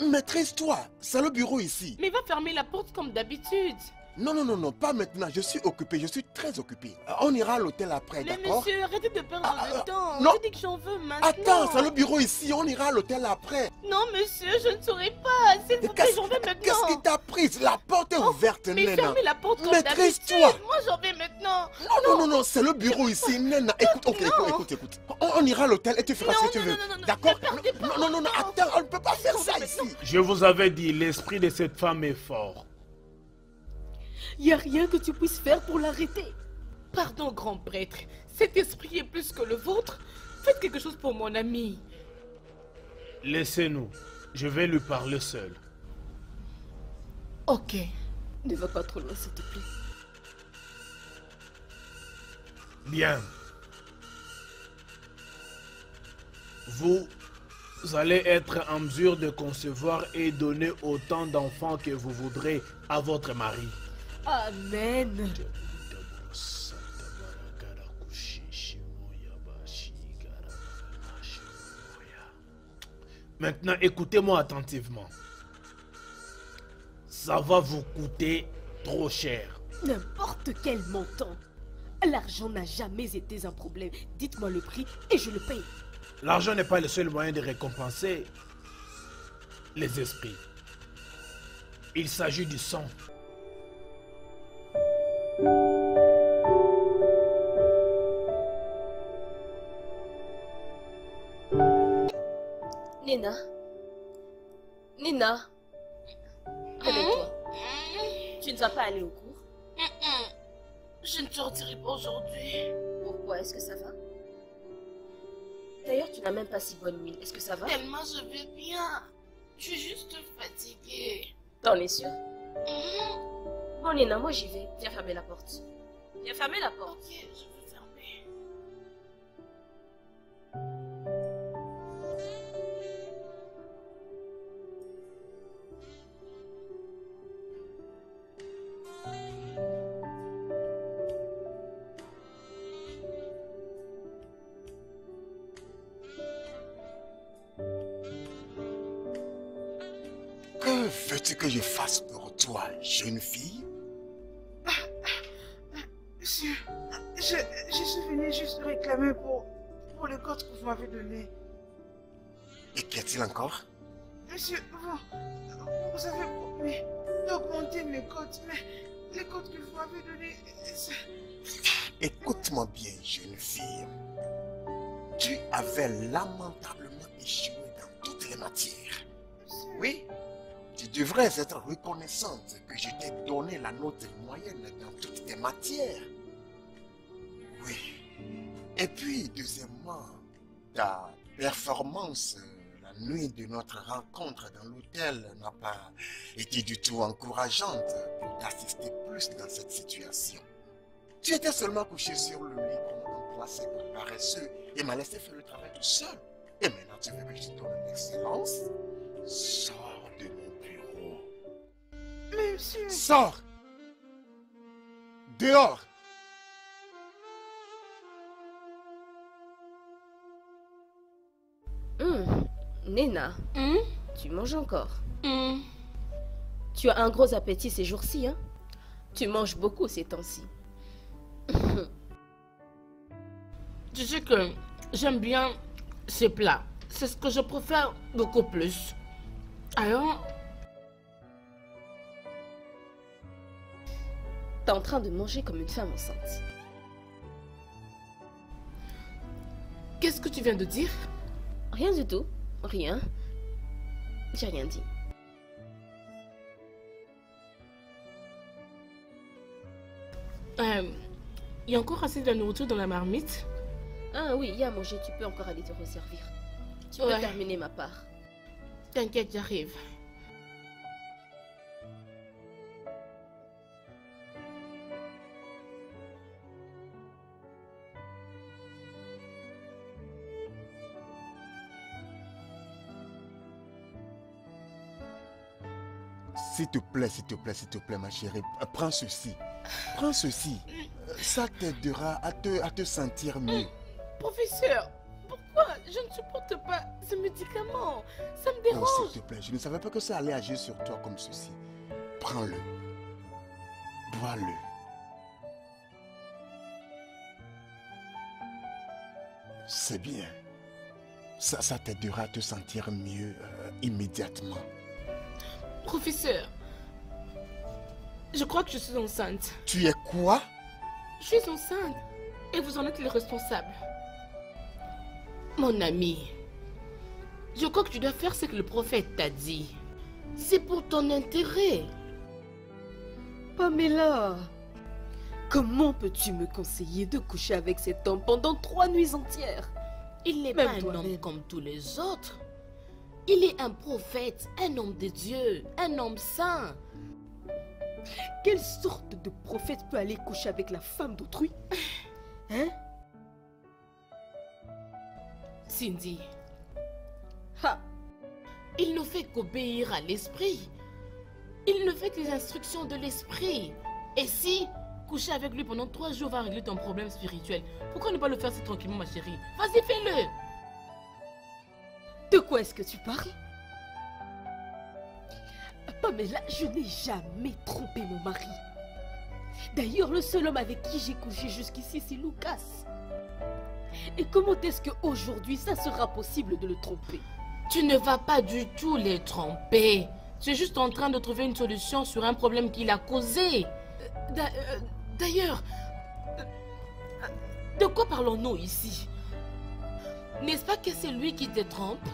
Maîtrise-toi, c'est le bureau ici. Mais va fermer la porte comme d'habitude. Non, pas maintenant, je suis occupé, je suis très occupé. On ira à l'hôtel après, Mais d'accord? monsieur, arrêtez de perdre le temps. non. Je dis que j'en veux maintenant. Attends, c'est le bureau ici, on ira à l'hôtel après. Non, monsieur, je ne saurais pas. S'il vous plaît, j'en vais maintenant. Qu'est-ce qui t'a prise? La porte est ouverte, Mais Nena. fermez la porte comme Maîtrise-toi. d'habitude. Moi, j'en vais maintenant. Non, c'est le bureau ici, Nena. Écoute. On ira à l'hôtel et tu feras ce que tu veux. D'accord? Non, attends, on ne peut pas faire ça ici. Je vous avais dit, l'esprit de cette femme est fort. Il n'y a rien que tu puisses faire pour l'arrêter. Pardon, grand prêtre. Cet esprit est plus que le vôtre. Faites quelque chose pour mon ami. Laissez-nous. Je vais lui parler seul. Ok. Ne va pas trop loin, s'il te plaît. Bien. Vous allez être en mesure de concevoir et donner autant d'enfants que vous voudrez à votre mari. Amen. Maintenant, écoutez-moi attentivement. Ça va vous coûter trop cher. N'importe quel montant. L'argent n'a jamais été un problème. Dites-moi le prix et je le paye. L'argent n'est pas le seul moyen de récompenser les esprits. Il s'agit du sang. Nina, réveille-toi. Tu ne vas pas aller au cours? Je ne sortirai pas aujourd'hui. Pourquoi? Est-ce que ça va? D'ailleurs, tu n'as même pas si bonne mine. Est-ce que ça va? Tellement je vais bien. Je suis juste fatiguée. T'en es sûr? Bon, Nena, moi j'y vais. Viens fermer la porte. Viens fermer la porte. Ok, je vais fermer. Que veux-tu que je fasse pour toi, jeune fille? Monsieur, je suis venu juste réclamer pour le code que vous m'avez donné. Et qu'y a-t-il encore? Monsieur, vous avez promis d'augmenter mes codes, mais les codes que vous m'avez donnés, Écoute-moi bien, jeune fille. Tu avais lamentablement échoué dans toutes les matières. Oui, tu devrais être reconnaissante que je t'ai donné la note moyenne dans toutes tes matières. Oui. Et puis, deuxièmement, ta performance la nuit de notre rencontre dans l'hôtel n'a pas été du tout encourageante pour t'assister plus dans cette situation. Tu étais seulement couché sur le lit comme un poisson paresseux et m'a laissé faire le travail tout seul. Et maintenant, tu veux que je te donne l'excellence? Sors de mon bureau. mais monsieur... Sors! Dehors! Nena, tu manges encore. Hmm. Tu as un gros appétit ces jours-ci, hein? Tu manges beaucoup ces temps-ci. Tu sais que j'aime bien ces plats. C'est ce que je préfère beaucoup plus. Alors, T'es en train de manger comme une femme enceinte. qu'est-ce que tu viens de dire? Rien du tout. Rien. J'ai rien dit. Il y a encore assez de la nourriture dans la marmite? Ah oui, il y a à manger. Tu peux encore aller te resservir. Tu peux Ouais. terminer ma part. T'inquiète, j'arrive. S'il te plaît, ma chérie, prends ceci. Prends ceci. Ça t'aidera à te sentir mieux. Professeur, pourquoi je ne supporte pas ce médicament? Ça me Oh, dérange. s'il te plaît, je ne savais pas que ça allait agir sur toi comme ceci. Prends-le. Bois-le. C'est bien. Ça t'aidera à te sentir mieux immédiatement. Professeur, je crois que je suis enceinte. Tu es quoi? Je suis enceinte et vous en êtes le responsable. Mon ami, je crois que tu dois faire ce que le prophète t'a dit. C'est pour ton intérêt. Pamela, comment peux-tu me conseiller de coucher avec cet homme pendant 3 nuits entières? Il n'est Même pas un toi-même. homme comme tous les autres. Il est un prophète, un homme de Dieu, un homme saint. Quelle sorte de prophète peut aller coucher avec la femme d'autrui? Hein? Cindy, Ha! il ne fait qu'obéir à l'esprit. Il ne fait que les instructions de l'esprit. Et si coucher avec lui pendant 3 jours va régler ton problème spirituel, pourquoi ne pas le faire si tranquillement, ma chérie? Vas-y, fais-le. De quoi est-ce que tu parles? Pamela, je n'ai jamais trompé mon mari. D'ailleurs, le seul homme avec qui j'ai couché jusqu'ici, c'est Lucas. Et comment est-ce qu'aujourd'hui, ça sera possible de le tromper? Tu ne vas pas du tout les tromper. Tu es juste en train de trouver une solution sur un problème qu'il a causé. D'ailleurs, de quoi parlons-nous ici? N'est-ce pas que c'est lui qui te trompe?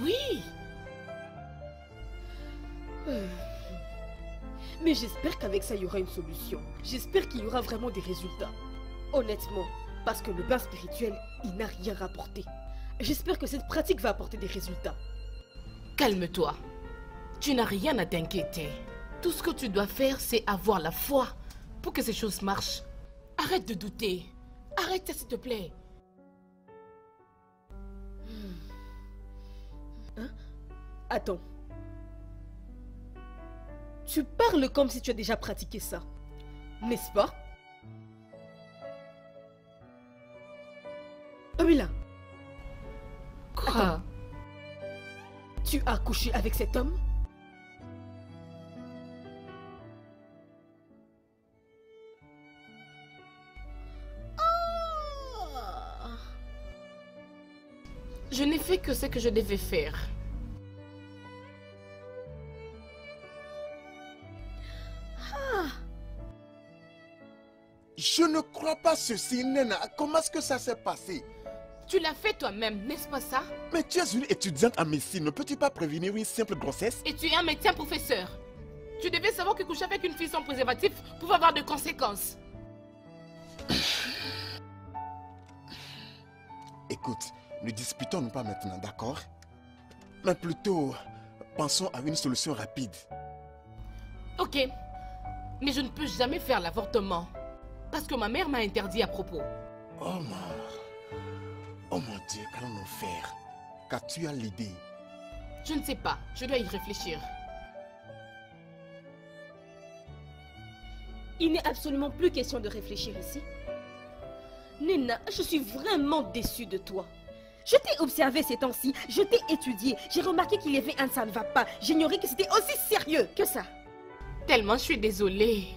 Oui. Mais j'espère qu'avec ça, il y aura une solution. J'espère qu'il y aura vraiment des résultats. Honnêtement, parce que le bain spirituel, il n'a rien rapporté. J'espère que cette pratique va apporter des résultats. Calme-toi. Tu n'as rien à t'inquiéter. Tout ce que tu dois faire, c'est avoir la foi pour que ces choses marchent. Arrête de douter. Arrête ça, s'il te plaît. Hein? Attends. Tu parles comme si tu as déjà pratiqué ça, n'est-ce pas? Amila. Quoi? Attends. Tu as couché avec cet homme? Je n'ai fait que ce que je devais faire. Je ne crois pas ceci, Nena. Comment est-ce que ça s'est passé? Tu l'as fait toi-même, n'est-ce pas ça? Mais tu es une étudiante en médecine. Ne peux-tu pas prévenir une simple grossesse? Et tu es un médecin professeur. Tu devais savoir que coucher avec une fille sans préservatif pouvait avoir de conséquences. Écoute, ne disputons pas maintenant, d'accord? Mais plutôt, pensons à une solution rapide. Ok, mais je ne peux jamais faire l'avortement. Parce que ma mère m'a interdit à propos. Oh mon Dieu, qu'allons-nous faire? Qu'as-tu à l'idée? Je ne sais pas, je dois y réfléchir. Il n'est absolument plus question de réfléchir ici. Nena, je suis vraiment déçue de toi. Je t'ai observé ces temps-ci, je t'ai étudié, j'ai remarqué qu'il y avait un ça ne va pas. J'ignorais que c'était aussi sérieux que ça. Tellement je suis désolée.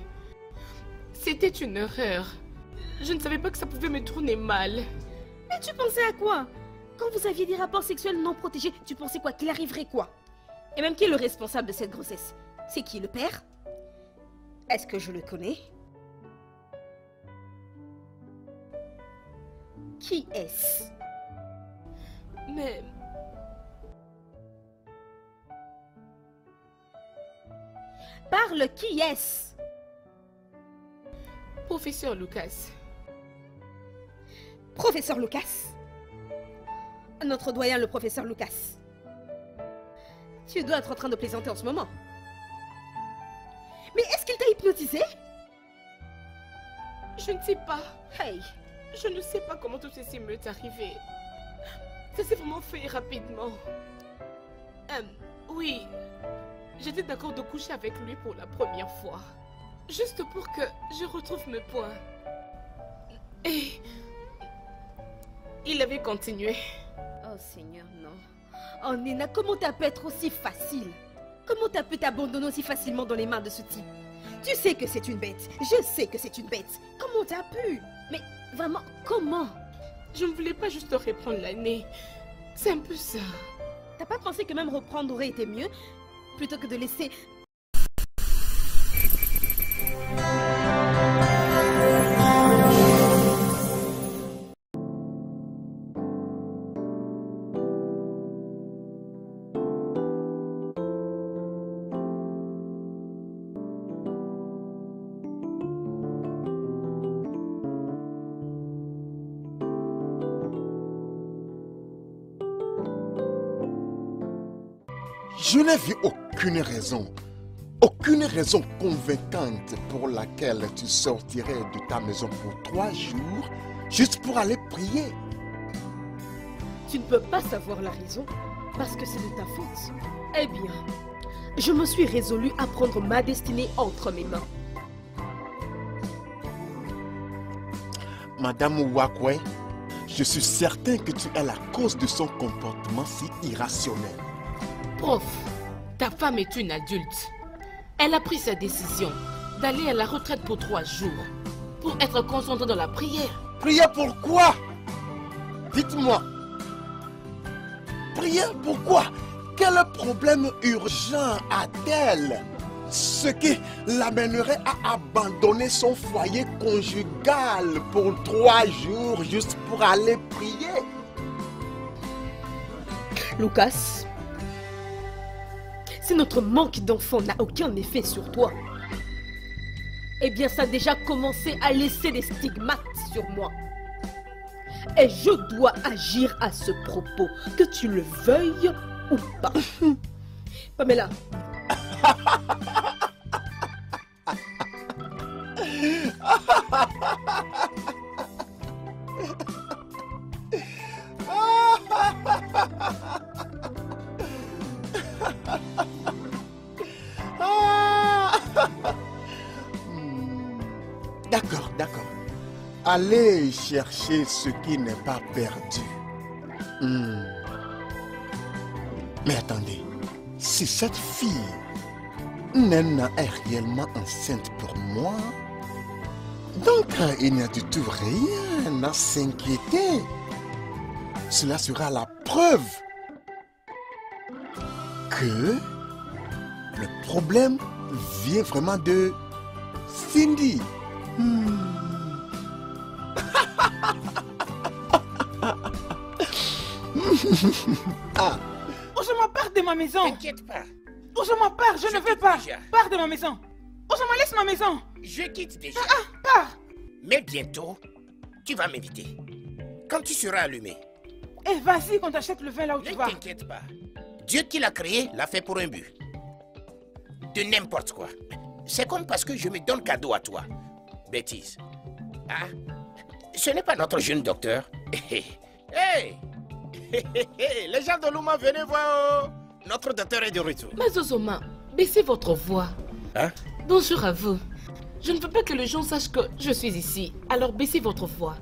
C'était une erreur. Je ne savais pas que ça pouvait me tourner mal. Mais tu pensais à quoi? Quand vous aviez des rapports sexuels non protégés, tu pensais quoi? Qu'il arriverait quoi? Et même qui est le responsable de cette grossesse? C'est qui, le père? Est-ce que je le connais? Qui est-ce? Mais... Parle, qui est-ce? Professeur Lucas. Professeur Lucas? Notre doyen, le professeur Lucas. Tu dois être en train de plaisanter en ce moment. Mais est-ce qu'il t'a hypnotisé? Je ne sais pas. Hey! Je ne sais pas comment tout ceci m'est arrivé. Ça s'est vraiment fait rapidement. Oui, j'étais d'accord de coucher avec lui pour la première fois. Juste pour que je retrouve mes points. Et... il avait continué. Oh Seigneur, non. Oh Nena, comment t'as pu être aussi facile? Comment t'as pu t'abandonner aussi facilement dans les mains de ce type? Tu sais que c'est une bête. Je sais que c'est une bête. Comment t'as pu? Mais vraiment, comment? Je ne voulais pas juste reprendre l'année. C'est un peu ça. T'as pas pensé que même reprendre aurait été mieux? Plutôt que de laisser... Je n'ai vu aucune raison convaincante pour laquelle tu sortirais de ta maison pour 3 jours juste pour aller prier. Tu ne peux pas savoir la raison parce que c'est de ta faute. Eh bien, je me suis résolue à prendre ma destinée entre mes mains. Madame Ouakwe, je suis certain que tu es la cause de son comportement si irrationnel. Prof, ta femme est une adulte. Elle a pris sa décision d'aller à la retraite pour 3 jours pour être concentrée dans la prière. Prier pourquoi? Dites-moi. Prier pourquoi? Quel problème urgent a-t-elle? Ce qui l'amènerait à abandonner son foyer conjugal pour 3 jours juste pour aller prier? Lucas, si notre manque d'enfants n'a aucun effet sur toi, eh bien ça a déjà commencé à laisser des stigmates sur moi. Et je dois agir à ce propos, que tu le veuilles ou pas. Pamela, D'accord, d'accord. Allez chercher ce qui n'est pas perdu. Mais attendez, si cette fille, Nena, est réellement enceinte pour moi, donc il n'y a du tout rien à s'inquiéter. Cela sera la preuve que le problème vient vraiment de Cindy. Osama, pars de ma maison. T'inquiète pas. Osama, pars, je ne veux pas. Déjà. Pars de ma maison. Osama, laisse ma maison. Je quitte déjà. Pars. Mais bientôt, tu vas m'inviter. Quand tu seras allumé. Eh, vas-y, qu'on t'achète le vin là où Ne tu vas. t'inquiète pas. Dieu qui l'a créé l'a fait pour un but. De n'importe quoi. C'est comme parce que je me donne cadeau à toi. Bêtise. Ah, ce n'est pas notre jeune docteur. Hey! Les gens de Luma, venez voir. Oh. Notre docteur est de retour. Mais Ozoma, baissez votre voix. Hein? Bonjour à vous. Je ne veux pas que les gens sachent que je suis ici. Alors baissez votre voix.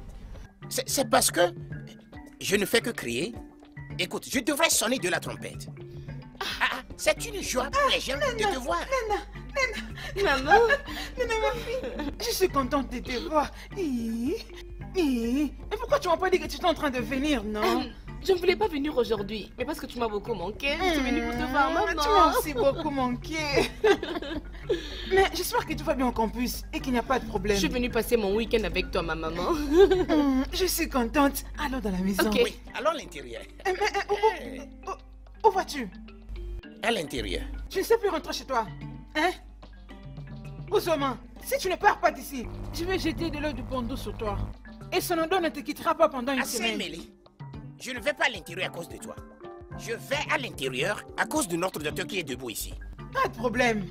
C'est parce que je ne fais que crier. Écoute, je devrais sonner de la trompette. C'est une joie pour les gens de te voir. Maman, Nena, ma fille, je suis contente de te voir. Mais pourquoi tu m'as pas dit que tu étais en train de venir, non? je ne voulais pas venir aujourd'hui, mais parce que tu m'as beaucoup manqué. Je suis venue pour te voir, maman. Tu m'as aussi beaucoup manqué. Mais j'espère que tout va bien au campus et qu'il n'y a pas de problème. Je suis venue passer mon week-end avec toi, ma maman. Je suis contente. Allons dans la maison. Ok. Oui, allons à l'intérieur. Où vas-tu? À l'intérieur. Tu ne sais plus rentrer chez toi. Hein? Osama, si tu ne pars pas d'ici, je vais jeter de l'eau du bon d'eau sur toi. Et son odeur ne te quittera pas pendant une Assez, semaine. Mélie. Je ne vais pas à l'intérieur à cause de toi. Je vais à l'intérieur à cause de notre docteur qui est debout ici. Pas de problème.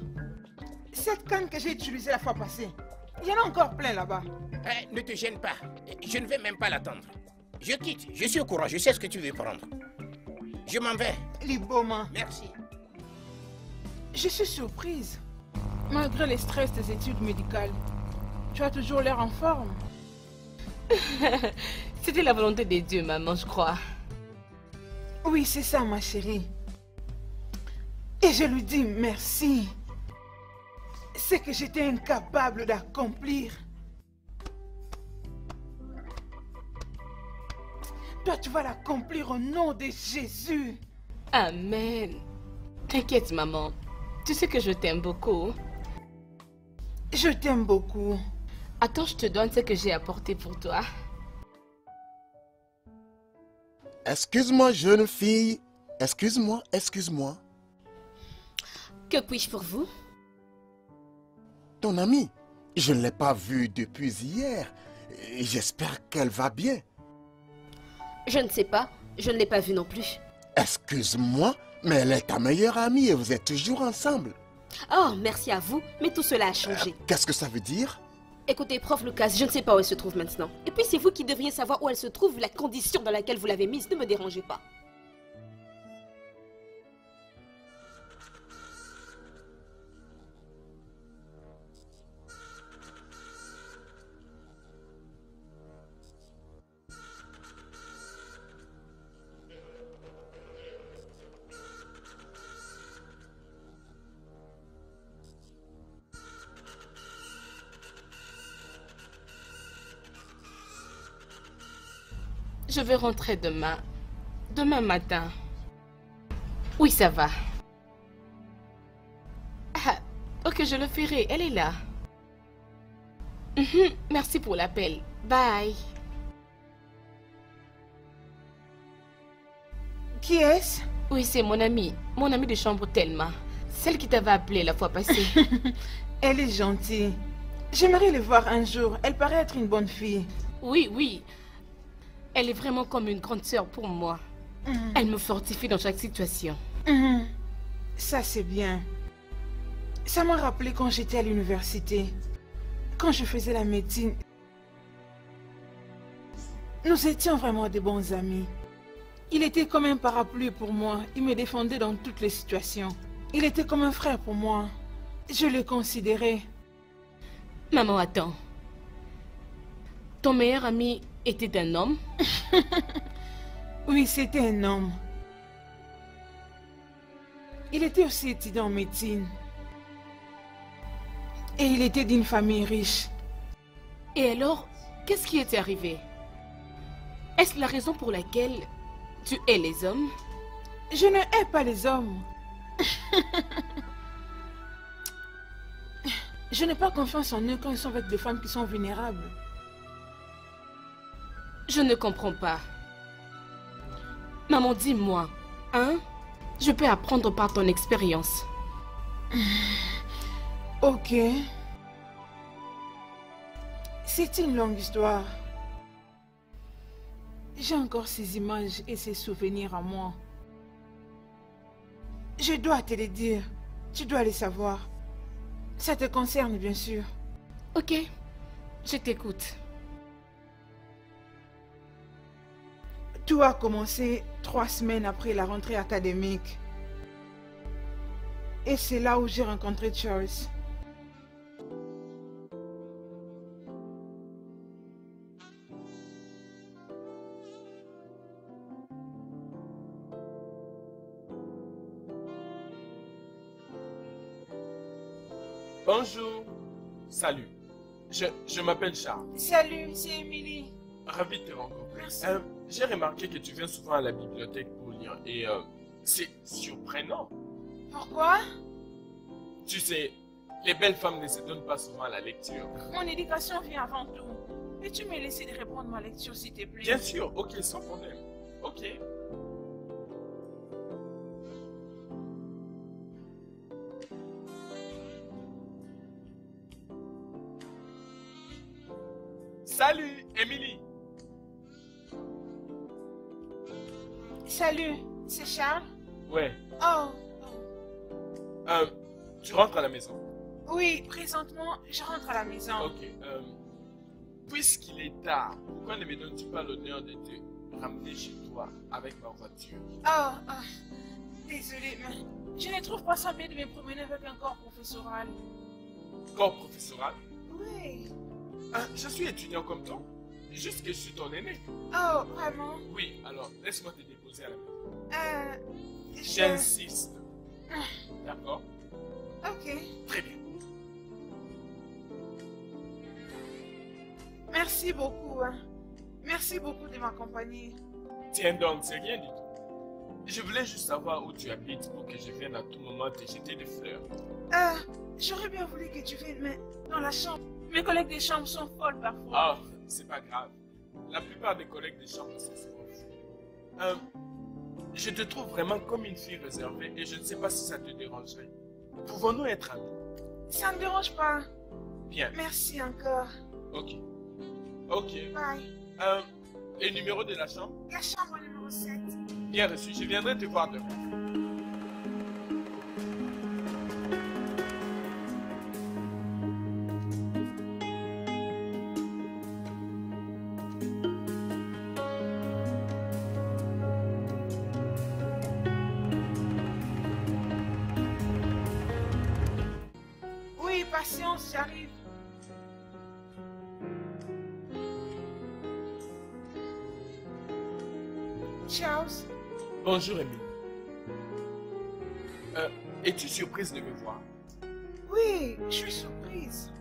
Cette canne que j'ai utilisée la fois passée, il y en a encore plein là-bas. Ne te gêne pas. Je ne vais même pas l'attendre. Je quitte. Je suis au courant. Je sais ce que tu veux prendre. Je m'en vais. Liboma, Merci. je suis surprise. Malgré les stress des études médicales, tu as toujours l'air en forme. C'était la volonté de Dieu, maman, je crois. Oui, c'est ça, ma chérie. Et je lui dis merci. C'est que j'étais incapable d'accomplir. Toi, tu vas l'accomplir au nom de Jésus. Amen. T'inquiète, maman. Tu sais que je t'aime beaucoup. Je t'aime beaucoup. Attends, je te donne ce que j'ai apporté pour toi. Excuse-moi, jeune fille. Excuse-moi, excuse-moi. Que puis-je pour vous? Ton amie, je ne l'ai pas vue depuis hier. J'espère qu'elle va bien. Je ne sais pas. Je ne l'ai pas vue non plus. Excuse-moi, mais elle est ta meilleure amie et vous êtes toujours ensemble. Oh, merci à vous, mais tout cela a changé. Qu'est-ce que ça veut dire? Écoutez, prof Lucas, je ne sais pas où elle se trouve maintenant. Et puis c'est vous qui devriez savoir où elle se trouve, vu la condition dans laquelle vous l'avez mise. Ne me dérangez pas. Je vais rentrer demain. Demain matin. Oui, ça va. Ah, ok, je le ferai. Elle est là. Merci pour l'appel. Bye. Qui est-ce? Oui, c'est mon amie. Mon amie de chambre Thelma. Celle qui t'avait appelé la fois passée. Elle est gentille. J'aimerais le voir un jour. Elle paraît être une bonne fille. Oui, oui. Elle est vraiment comme une grande sœur pour moi. Elle me fortifie dans chaque situation. Ça, c'est bien. Ça m'a rappelé quand j'étais à l'université. Quand je faisais la médecine. Nous étions vraiment de bons amis. Il était comme un parapluie pour moi. Il me défendait dans toutes les situations. Il était comme un frère pour moi. Je le considérais. Maman, attends. Ton meilleur ami était un homme? Oui, c'était un homme. Il était aussi étudiant en médecine. Et il était d'une famille riche. Et alors, qu'est-ce qui était arrivé? Est-ce la raison pour laquelle tu hais les hommes? Je ne hais pas les hommes. Je n'ai pas confiance en eux quand ils sont avec des femmes qui sont vulnérables. Je ne comprends pas. Maman, dis-moi, hein? Je peux apprendre par ton expérience. Ok. C'est une longue histoire. J'ai encore ces images et ces souvenirs à moi. Je dois te les dire. Tu dois les savoir. Ça te concerne, bien sûr. Ok, je t'écoute. Tout a commencé 3 semaines après la rentrée académique. Et c'est là où j'ai rencontré Charles. Bonjour. Salut. Je m'appelle Charles. Salut, c'est Émilie. Ravi de te rencontrer. Merci. J'ai remarqué que tu viens souvent à la bibliothèque pour lire et c'est surprenant. Pourquoi? Tu sais, les belles femmes ne se donnent pas souvent à la lecture. Mon éducation vient avant tout. Peux-tu me laisser de reprendre ma lecture, s'il te plaît? Bien sûr, ok, sans problème. Ok. Salut, Émilie. Salut, c'est Charles? Ouais. Oh, Tu rentres à la maison. oui, présentement, je rentre à la maison. Ok. Puisqu'il est tard, pourquoi ne me donnes-tu pas l'honneur de te ramener chez toi avec ma voiture? Désolée, mais je ne trouve pas ça bien de me promener avec un corps professoral. Corps professoral? Oui. Je suis étudiant comme toi. Juste que je suis ton aîné. Oh, vraiment? Oui, alors laisse-moi te déposer à la maison. Je... J'insiste. D'accord? Ok. Très bien. Merci beaucoup. Merci beaucoup de m'accompagner. Tiens donc, c'est rien du tout. Je voulais juste savoir où tu habites pour que je vienne à tout moment te jeter des fleurs. J'aurais bien voulu que tu viennes, mais dans la chambre. Mes collègues de chambre sont folles parfois. Ah, c'est pas grave. La plupart des collègues de chambre sont souvent fous. Je te trouve vraiment comme une fille réservée et je ne sais pas si ça te dérangerait. Pouvons-nous être amis? Ça ne me dérange pas. Bien. Merci encore. Ok. Ok. Bye. Le numéro de la chambre? La chambre numéro 7. Bien reçu. Je viendrai te voir demain. Oui, patience, j'arrive. Charles? Bonjour, Émilie. Es-tu surprise de me voir? Oui, je suis surprise.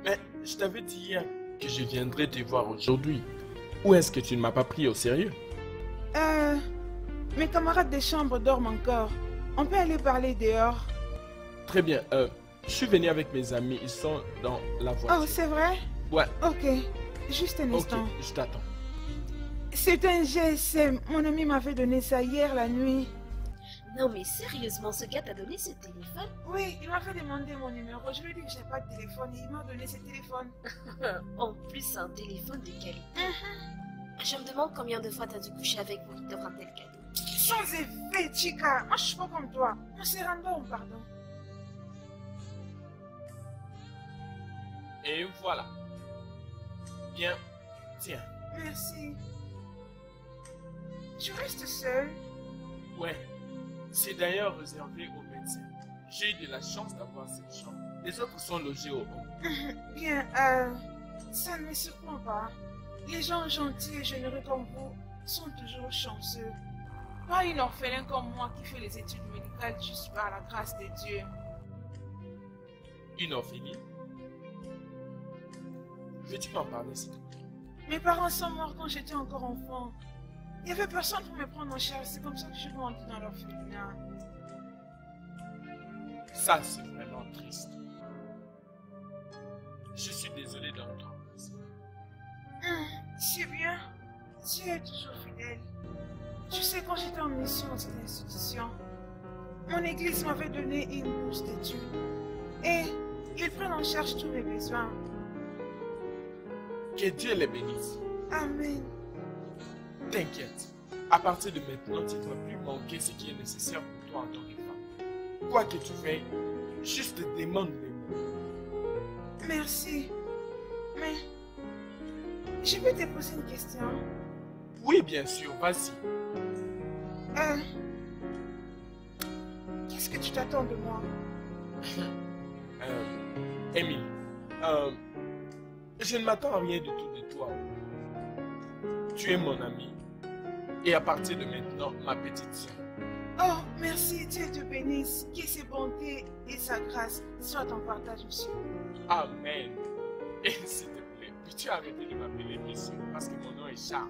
Mais je t'avais dit hier que je viendrais te voir aujourd'hui. Ou est-ce que tu ne m'as pas pris au sérieux? Mes camarades de chambre dorment encore. On peut aller parler dehors. Très bien. Je suis venu avec mes amis. Ils sont dans la voiture. Oh, c'est vrai? Ouais. Ok, juste un Ok, instant. je t'attends. C'est un GSM. Mon ami m'avait donné ça hier la nuit. Non mais sérieusement, ce gars t'a donné ce téléphone? Oui, il m'avait demandé mon numéro. Je lui ai dit que j'ai pas de téléphone et il m'a donné ce téléphone. En plus, un téléphone de qualité. Je me demande combien de fois t'as dû coucher avec pour qu'il t'offre un tel cadeau. Sans effet, chica. Moi, je suis pas comme toi. On se rendort, pardon. Et voilà. Bien, tiens. Merci. Tu restes seul? Ouais, c'est d'ailleurs réservé aux médecins. J'ai eu de la chance d'avoir cette chambre. Les autres sont logés au haut. Bien, ça ne me surprend pas. Les gens gentils et généreux comme vous sont toujours chanceux. Pas une orphelin comme moi qui fait les études médicales juste par la grâce de Dieu. Une orpheline? Veux-tu m'en parler, s'il te plaît? Mes parents sont morts quand j'étais encore enfant. Il n'y avait personne pour me prendre en charge. C'est comme ça que je grandis dans l'orphelinat. Ça, c'est vraiment triste. Je suis désolé d'entendre ça. C'est bien. Tu es toujours fidèle. Tu sais, quand j'étais en mission dans cette institution, mon église m'avait donné une bourse d'études. Et ils prennent en charge tous mes besoins. Que Dieu les bénisse. Amen. T'inquiète. À partir de maintenant, tu ne dois plus manquer ce qui est nécessaire pour toi en tant que femme. Quoi que tu fais, juste demande les mots. Merci. Mais je peux te poser une question? Oui, bien sûr, vas-y. Qu'est-ce que tu t'attends de moi? Émilie, je ne m'attends à rien du tout de toi. Tu es mon amie. Et à partir de maintenant, ma petite soeur. Oh, merci, Dieu te bénisse. Que ses bontés et sa grâce soient en partage aussi. Amen. Et s'il te plaît, peux-tu arrêter de m'appeler monsieur parce que mon nom est Charles.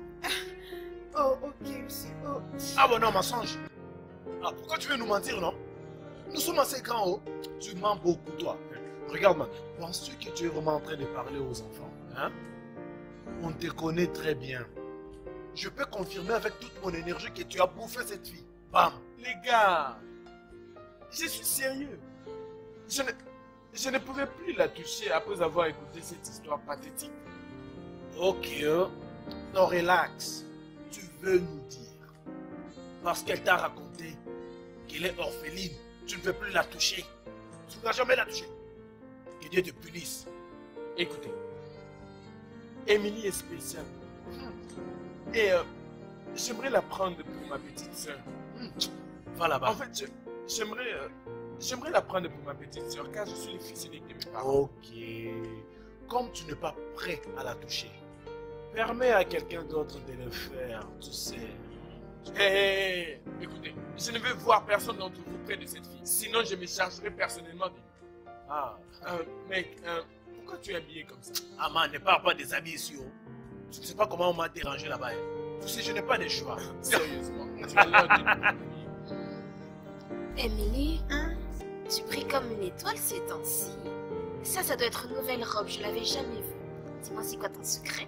Oh, ok, monsieur. Oh. Ah bon, non, mensonge. Ah, pourquoi tu veux nous mentir, non? Nous sommes assez grands, oh. Tu mens beaucoup, toi. Regarde-moi, penses-tu que tu es vraiment en train de parler aux enfants, hein? On te connaît très bien. Je peux confirmer avec toute mon énergie que tu as bouffé cette fille. Bam! Les gars, je suis sérieux. Je ne pouvais plus la toucher après avoir écouté cette histoire pathétique. Ok, non, relax. Tu veux nous dire, parce qu'elle t'a raconté qu'elle est orpheline, tu ne veux plus la toucher. Tu ne vas jamais la toucher. Que Dieu te punisse. Écoutez, Émilie est spéciale. Et j'aimerais la prendre pour ma petite soeur. Va là-bas. En fait, j'aimerais la prendre pour ma petite soeur car je suis le fils unique de mes parents. Ok. Comme tu n'es pas prêt à la toucher, permets à quelqu'un d'autre de le faire, tu sais. Hé, écoutez, je ne veux voir personne d'entre vous près de cette fille. Sinon, je me chargerai personnellement de lui. Ah, Mec, pourquoi tu es habillé comme ça? ah man, ne parle pas des amis ici. Oh. Tu ne sais pas comment on m'a dérangé là-bas. Hein. Tu sais, je n'ai pas de choix. Sérieusement, tu as l'air de... Émilie, tu brilles comme une étoile ces temps-ci. Ça doit être une nouvelle robe, je l'avais jamais vue. Dis-moi, c'est quoi ton secret?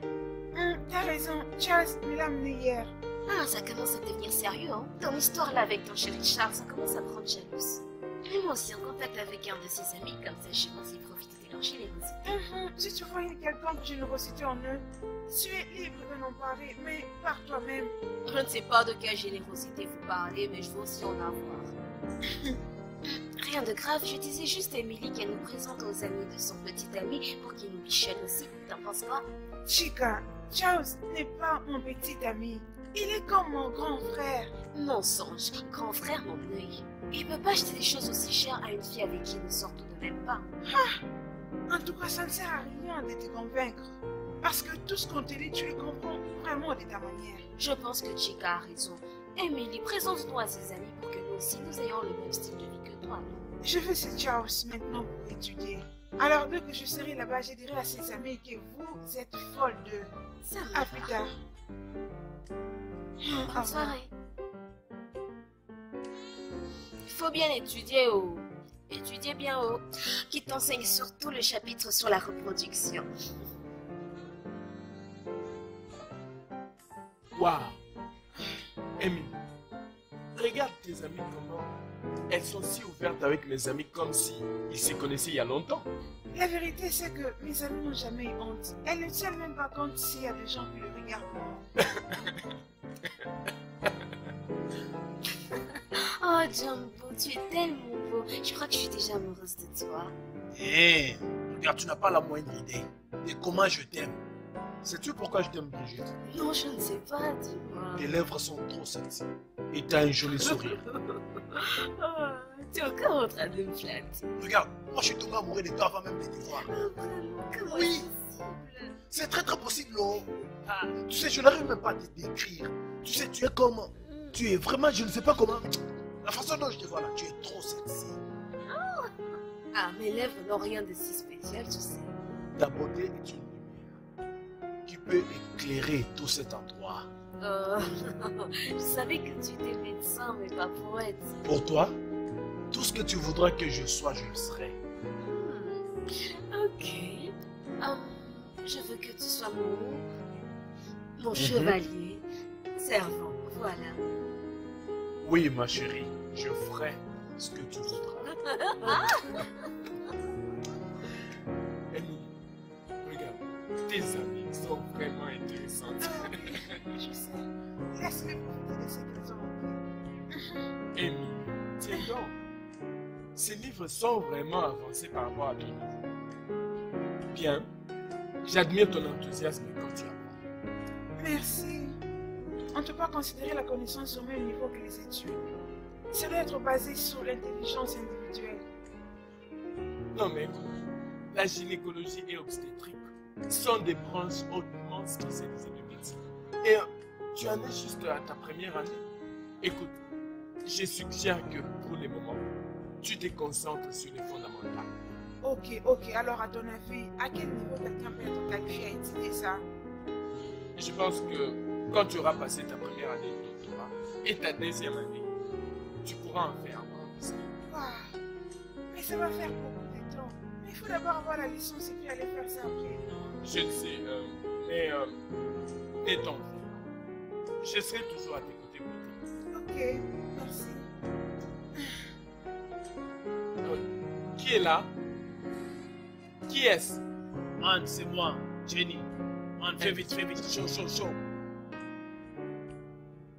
T'as raison, Charles me l'a amené hier. Ah, ça commence à devenir sérieux, hein. Ton histoire là avec ton chéri Charles, ça commence à me rendre jalouse. Mets-moi aussi en contact avec un de ses amis, comme ça je vais aussi profiter de leur générosité. Si tu voyais quelqu'un de générosité en eux, tu es libre de n'en parler, mais par toi-même. Je ne sais pas de quelle générosité vous parlez, mais je veux aussi en avoir. Rien de grave, je disais juste à Émilie qu'elle nous présente aux amis de son petit ami pour qu'il nous bichonne aussi. T'en penses quoi? Chica, Charles n'est pas mon petit ami. Il est comme mon grand frère. Mensonge, grand frère mon œil. Il peut pas acheter des choses aussi chères à une fille avec qui il ne sort tout de même pas. En tout cas, ça ne sert à rien de te convaincre. Parce que tout ce qu'on te dit, tu le comprends vraiment de ta manière. Je pense que Chica a raison. Émilie, présente-nous à ses amis pour que nous aussi nous ayons le même style de vie que toi. Je vais chez Charles maintenant pour étudier. Alors dès que je serai là-bas, je dirai à ses amis que vous êtes folle d'eux. Ça À va. plus tard. Bonne soirée. Il faut bien étudier, oh. Étudier bien, oh. Qui t'enseigne surtout le chapitre sur la reproduction. Waouh! Émilie, regarde tes amis comment elles sont si ouvertes avec mes amis comme si ils se connaissaient il y a longtemps. La vérité, c'est que mes amis n'ont jamais eu honte. Elles ne tiennent même pas compte s'il y a des gens qui le regardent. Oh, Jumbo, tu es tellement beau. Je crois que je suis déjà amoureuse de toi. Hé, Regarde, tu n'as pas la moindre idée de comment je t'aime. Sais-tu pourquoi je t'aime, Brigitte? Non, je ne sais pas, dis-moi. Tes lèvres sont trop sexy. Et tu as un joli sourire. Ah, tu es encore en train de me flatter. Regarde, moi je suis tombé amoureux de toi avant même de te voir. Ah, vraiment, comment Oui. c'est possible? C'est très très possible, oh. Ah, tu sais, je n'arrive même pas à te décrire. Tu sais, tu es comme... Tu es vraiment, je ne sais pas comment... La façon dont je te vois là, tu es trop sexy. Ah, mes lèvres n'ont rien de si spécial, tu sais. Ta beauté est une lumière qui peut éclairer tout cet endroit. Je savais que tu étais médecin, mais pas poète. Pour toi, tout ce que tu voudras que je sois, je le serai. Ok. Je veux que tu sois mon chevalier, servant, voilà. Oui, ma chérie, je ferai ce que tu voudras. Emily, regarde, tes amis sont vraiment intéressantes. Je sais. Laisse-les profiter de ce qu'ils ont. Emily, tiens donc. Ces livres sont vraiment avancés par rapport à ton niveau. Bien, j'admire ton enthousiasme quand tu apprends. Merci. On ne peut pas considérer la connaissance au même niveau que les études. Ça doit être basé sur l'intelligence individuelle. Non mais écoute, la gynécologie et obstétrique sont des branches hautement spécialisées de médecine. Et tu en es juste à ta première année. Écoute, je suggère que pour le moment, tu te concentres sur les fondamentaux. Ok. Alors, à ton avis, à quel niveau quelqu'un peut être qualifié à étudier ça? Je pense que quand tu auras passé ta première année de doctorat et ta deuxième année, tu pourras en faire un. Ah, mais ça va faire beaucoup de temps. Mais il faut d'abord avoir la licence et puis aller faire ça après. Je le sais, mais n'étant je serai toujours à tes côtés pour t'aider. Ok, merci. Qui est là? Qui est-ce? Man, c'est moi, Jenny. Man, fais vite, chaud.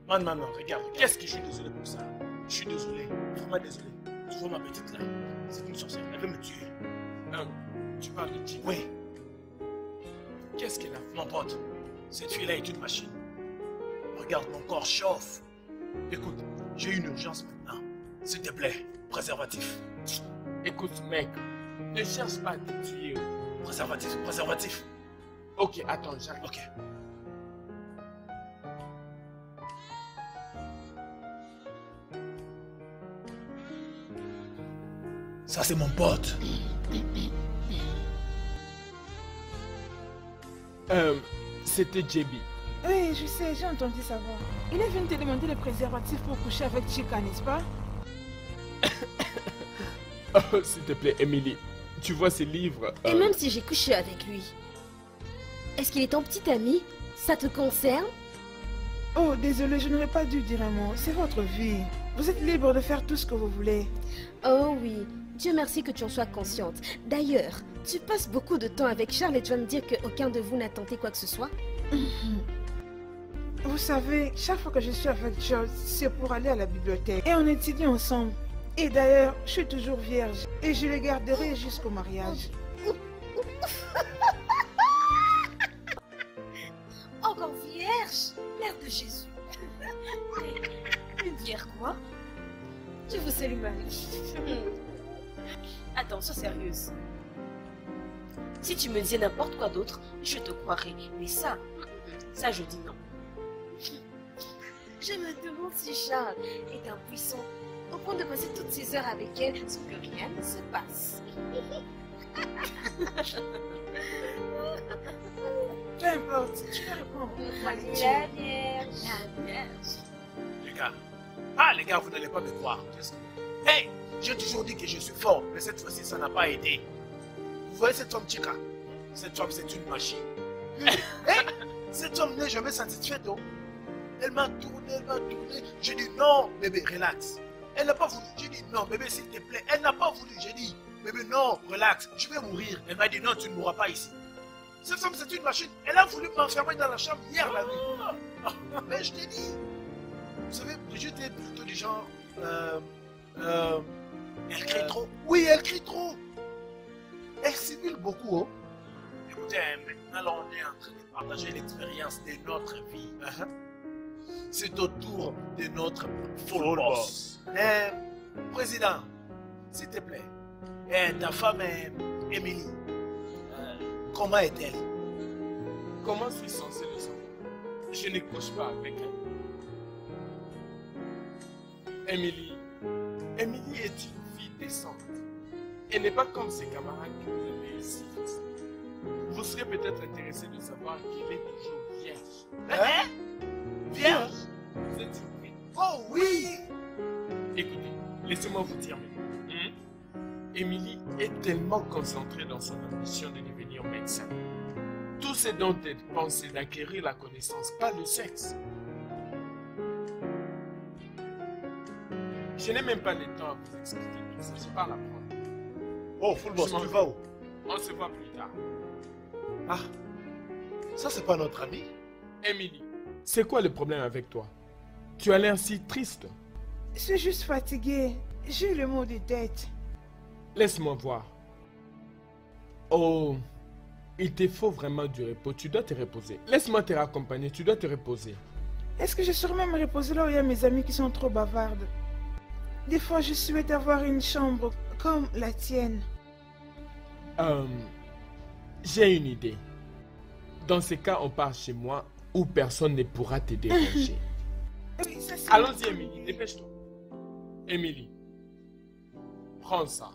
Man, regarde. Qu'est-ce que Je suis désolé pour ça. Je suis désolé, vraiment désolé. Tu vois ma petite là, c'est une sorcière, elle veut me tuer. Tu parles de Jenny? Oui, Qu'est-ce qu'elle a fait? mon pote, cette fille-là est une machine. Regarde, mon corps chauffe. Écoute, j'ai une urgence maintenant. S'il te plaît, préservatif. Écoute, mec, ne cherche pas à te tuer. Préservatif. Ok, attends, j'arrive. Ok. Ça, c'est mon pote. C'était JB. Oui, je sais, j'ai entendu sa voix. Il est venu te demander le préservatif pour coucher avec Chica, n'est-ce pas? Oh, s'il te plaît, Emily, tu vois ces livres. Et même si j'ai couché avec lui, est-ce qu'il est ton petit ami? Ça te concerne? Oh, désolé, je n'aurais pas dû dire un mot. C'est votre vie. Vous êtes libre de faire tout ce que vous voulez. Oh oui, Dieu merci que tu en sois consciente. D'ailleurs, tu passes beaucoup de temps avec Charles et tu vas me dire qu'aucun de vous n'a tenté quoi que ce soit? Vous savez, chaque fois que je suis avec Charles, c'est pour aller à la bibliothèque. Et on étudie ensemble. Et d'ailleurs, je suis toujours vierge. Et je le garderai jusqu'au mariage. Encore vierge? Mère de Jésus. Une vierge quoi? Je vous salue Marie. Attends, sois sérieuse. Si tu me disais n'importe quoi d'autre, je te croirais. Mais ça je dis non. Je me demande si Charles est impuissant au point de passer toutes ces heures avec elle sans que rien ne se passe. Peu importe, tu peux répondre. La Vierge. La Vierge. Les gars, vous n'allez pas me croire. Hey, j'ai toujours dit que je suis fort, mais cette fois-ci, ça n'a pas aidé. Vous voyez cette femme Chica? Cette femme, c'est une machine. Hey, cette femme n'est jamais satisfaite. Oh. Elle m'a tourné. J'ai dit non, bébé, relax. Elle n'a pas voulu. J'ai dit non, bébé, s'il te plaît. Elle n'a pas voulu. J'ai dit, bébé, non, relax, je vais mourir. Elle m'a dit non, tu ne mourras pas ici. Cette femme, c'est une machine. Elle a voulu m'enfermer dans la chambre hier la nuit. Mais je t'ai dit. Vous savez, Brigitte est plutôt du genre... elle crie trop. Oui, elle crie trop. Elle simule beaucoup. Oh. Écoutez, maintenant on est en train de partager l'expérience de notre vie. C'est au tour de notre full boss. Président, s'il te plaît, ta femme Émilie, comment est-elle? Comment suis-je censé le savoir? Je ne couche pas avec elle. Émilie est une fille décente. Elle n'est pas comme ses camarades que vous avez ici. Vous serez peut-être intéressé de savoir qu'elle est toujours vierge. Hein? Vierge? Vous êtes surpris? Oh oui! Écoutez, laissez-moi vous dire maintenant. Émilie est tellement concentrée dans son ambition de devenir médecin. Tout ce dont elle pense, c'est d'acquérir la connaissance, pas le sexe. Je n'ai même pas le temps à vous expliquer tout ça. Je parle à prendre. Oh, full boss, tu vas où? On se voit plus tard. Ah, ça c'est pas notre ami? Émilie, c'est quoi le problème avec toi? Tu as l'air si triste. Je suis juste fatiguée. J'ai eu le mot de tête. Laisse-moi voir. Oh, il te faut vraiment du repos. Tu dois te reposer. Laisse-moi te raccompagner. Tu dois te reposer. Est-ce que je saurais me reposer là où il y a mes amis qui sont trop bavardes? Des fois, je souhaite avoir une chambre comme la tienne. J'ai une idée. Dans ce cas, on part chez moi où personne ne pourra te déranger. Oui, ça, c'est... Allons-y, Émilie. Dépêche-toi. Émilie, prends ça.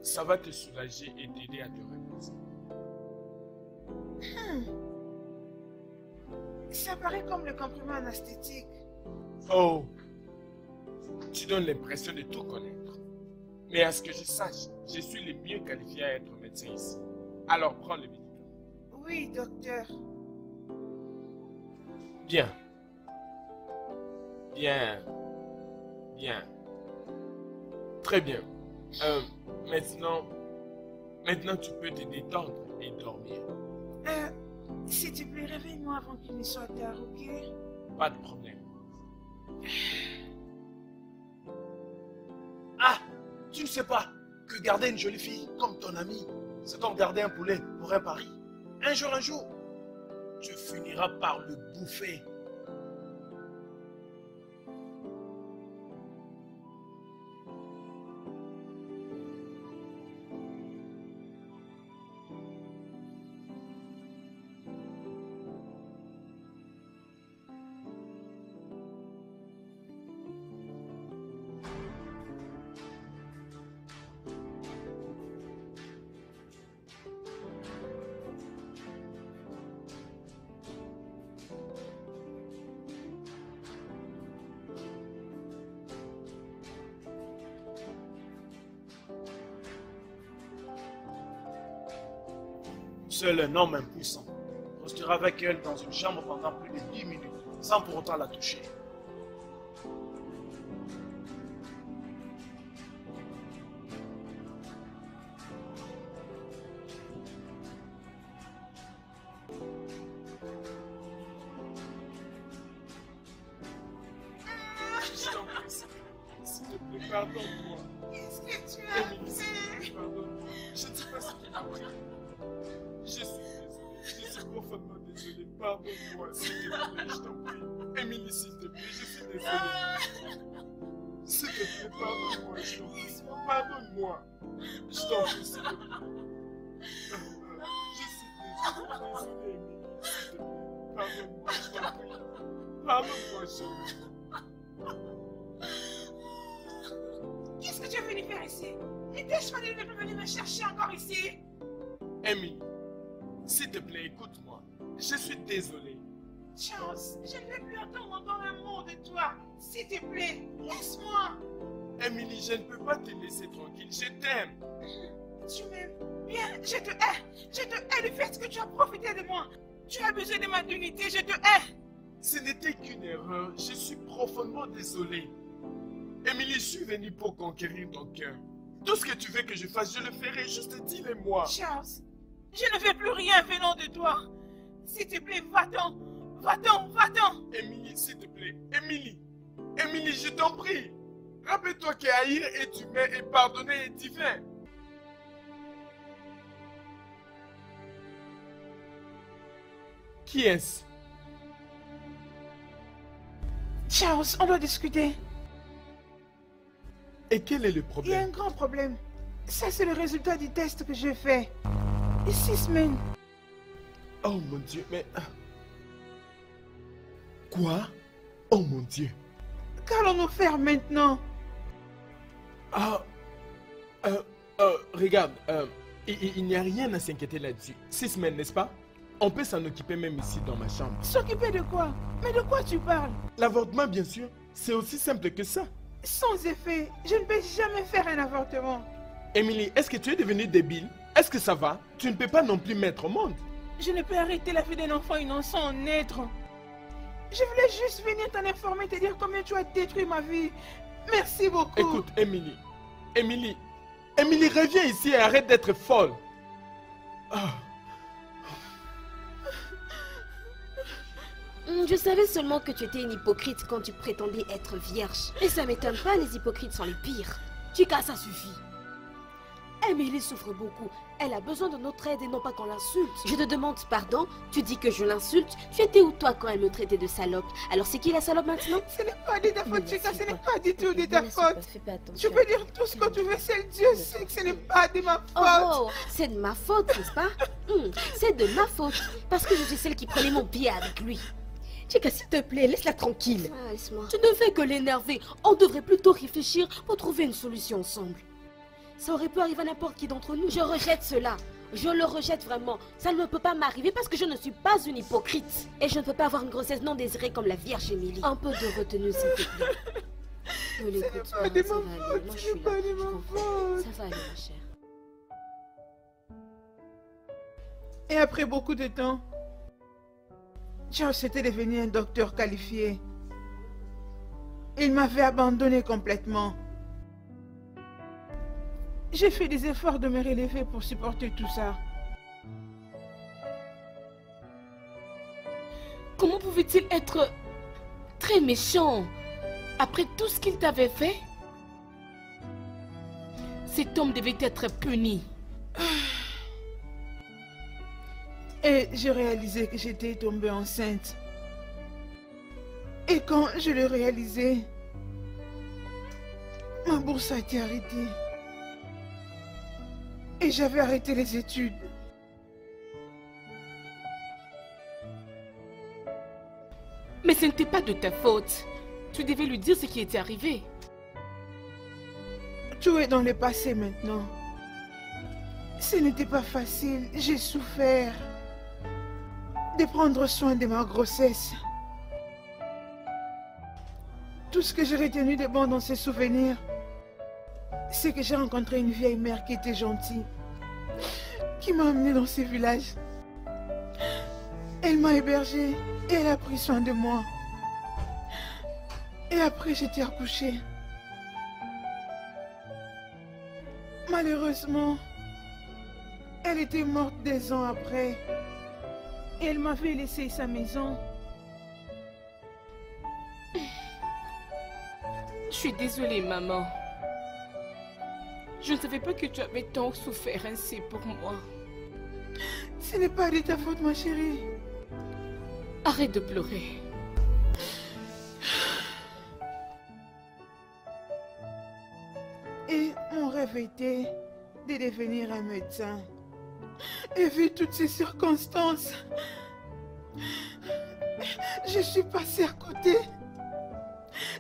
Ça va te soulager et t'aider à te reposer. Ça paraît comme le comprimé anesthétique. Oh, tu donnes l'impression de tout connaître. Mais à ce que je sache, je suis le mieux qualifié à être médecin ici. Alors prends le médicament. Oui, docteur. Bien. Bien. Bien. Très bien. Maintenant tu peux te détendre et dormir. S'il te plaît, réveille-moi avant qu'il ne soit tard, ok? Pas de problème. Ah, tu ne sais pas que garder une jolie fille comme ton amie, c'est comme garder un poulet pour un pari. Un jour, tu finiras par le bouffer. Seul un homme impuissant restera avec elle dans une chambre pendant plus de 10 minutes, sans pour autant la toucher. Je t'en prie, s'il te plaît, pardonne-moi. Qu'est-ce que tu as Émilie, s'il te plaît, pardonne-moi. Je ne sais pas ce qui m'a pris. Je suis désolé. Je suis profondément désolé. Pardonne-moi, s'il te plaît, je t'en prie. Émilie, s'il te plaît, je suis désolé. S'il te plaît, pardonne-moi, je t'en prie. Pardonne-moi. Je t'en prie, s'il te plaît. Je suis désolé, Émilie. S'il te plaît, pardonne-moi, je t'en prie. Pardonne-moi, chérie. Qu'est-ce que tu es venu faire ici? N'étais-je pas de venir me chercher encore ici? Émilie, s'il te plaît, écoute-moi. Je suis désolé. Charles, je ne veux plus entendre un mot de toi. S'il te plaît, laisse-moi. Émilie, je ne peux pas te laisser tranquille. Je t'aime. Tu m'aimes bien. Je te hais. Je te hais du fait que tu as profité de moi. Tu as besoin de ma dignité. Je te hais. Ce n'était qu'une erreur. Je suis profondément désolé. Émilie, je suis venu pour conquérir ton cœur. Tout ce que tu veux que je fasse, je le ferai. Juste dis-le-moi. Charles, je ne fais plus rien venant de toi. S'il te plaît, va-t'en. Va-t'en, va-t'en. Émilie, s'il te plaît. Émilie. Émilie, je t'en prie. Rappelle-toi qu'haïr est humain et pardonner est divin. Qui est-ce? Charles, on doit discuter. Et quel est le Il y a problème? un grand problème. Ça, c'est le résultat du test que j'ai fait. Il y a 6 semaines. Oh mon Dieu, mais... Quoi? Oh mon Dieu. Qu'allons-nous faire maintenant? Ah... regarde, il n'y a rien à s'inquiéter là-dessus. 6 semaines, n'est-ce pas? On peut s'en occuper même ici dans ma chambre. S'occuper de quoi? Mais de quoi tu parles? L'avortement, bien sûr, c'est aussi simple que ça. Sans effet, je ne peux jamais faire un avortement. Émilie, est-ce que tu es devenue débile? Est-ce que ça va? Tu ne peux pas non plus mettre au monde. Je ne peux arrêter la vie d'un enfant innocent en naître. Je voulais juste venir t'en informer, te dire combien tu as détruit ma vie. Merci beaucoup. Écoute, Émilie, reviens ici et arrête d'être folle. Ah. Je savais seulement que tu étais une hypocrite quand tu prétendais être vierge. Et ça m'étonne pas, les hypocrites sont les pires. Chica, ça suffit. Emily souffre beaucoup. Elle a besoin de notre aide et non pas qu'on l'insulte. Je te demande pardon, tu dis que je l'insulte. Tu étais où toi quand elle me traitait de salope? Alors c'est qui la salope maintenant? Ce n'est pas de ta faute, Chica, ce n'est pas du tout de ta faute. Tu peux dire tout ce que tu veux, seul Dieu sait que ce n'est pas de ma faute. Oh, c'est de ma faute, n'est-ce pas? C'est de ma faute. Parce que je suis celle qui prenait mon pied avec lui. Chica, s'il te plaît, laisse-la tranquille. Ah, laisse-moi. Tu ne fais que l'énerver. On devrait plutôt réfléchir pour trouver une solution ensemble. Ça aurait pu arriver à n'importe qui d'entre nous. Je rejette cela. Je le rejette vraiment. Ça ne peut pas m'arriver parce que je ne suis pas une hypocrite. Et je ne peux pas avoir une grossesse non désirée comme la Vierge Émilie. Un peu de retenue, s'il te plaît. Ne l'écoute pas, ça va aller. Moi, je suis là. Ça va aller, ma chère. Et après beaucoup de temps, Charles était devenu un docteur qualifié. Il m'avait abandonné complètement. J'ai fait des efforts de me relever pour supporter tout ça. Comment pouvait-il être très méchant après tout ce qu'il t'avait fait? Cet homme devait être puni. Et j'ai réalisé que j'étais tombée enceinte. Et quand je l'ai réalisé, ma bourse a été arrêtée. Et j'avais arrêté les études. Mais ce n'était pas de ta faute. Tu devais lui dire ce qui était arrivé. Tout est dans le passé maintenant. Ce n'était pas facile. J'ai souffert de prendre soin de ma grossesse. Tout ce que j'ai retenu de bon dans ces souvenirs, c'est que j'ai rencontré une vieille mère qui était gentille, qui m'a amenée dans ce village. Elle m'a hébergée et elle a pris soin de moi. Et après, j'étais accouchée. Malheureusement, elle était morte 2 ans après. Et elle m'avait laissé sa maison. Je suis désolée, maman. Je ne savais pas que tu avais tant souffert ainsi pour moi. Ce n'est pas de ta faute, ma chérie. Arrête de pleurer. Et mon rêve était de devenir un médecin. Et vu toutes ces circonstances, je suis passée à côté.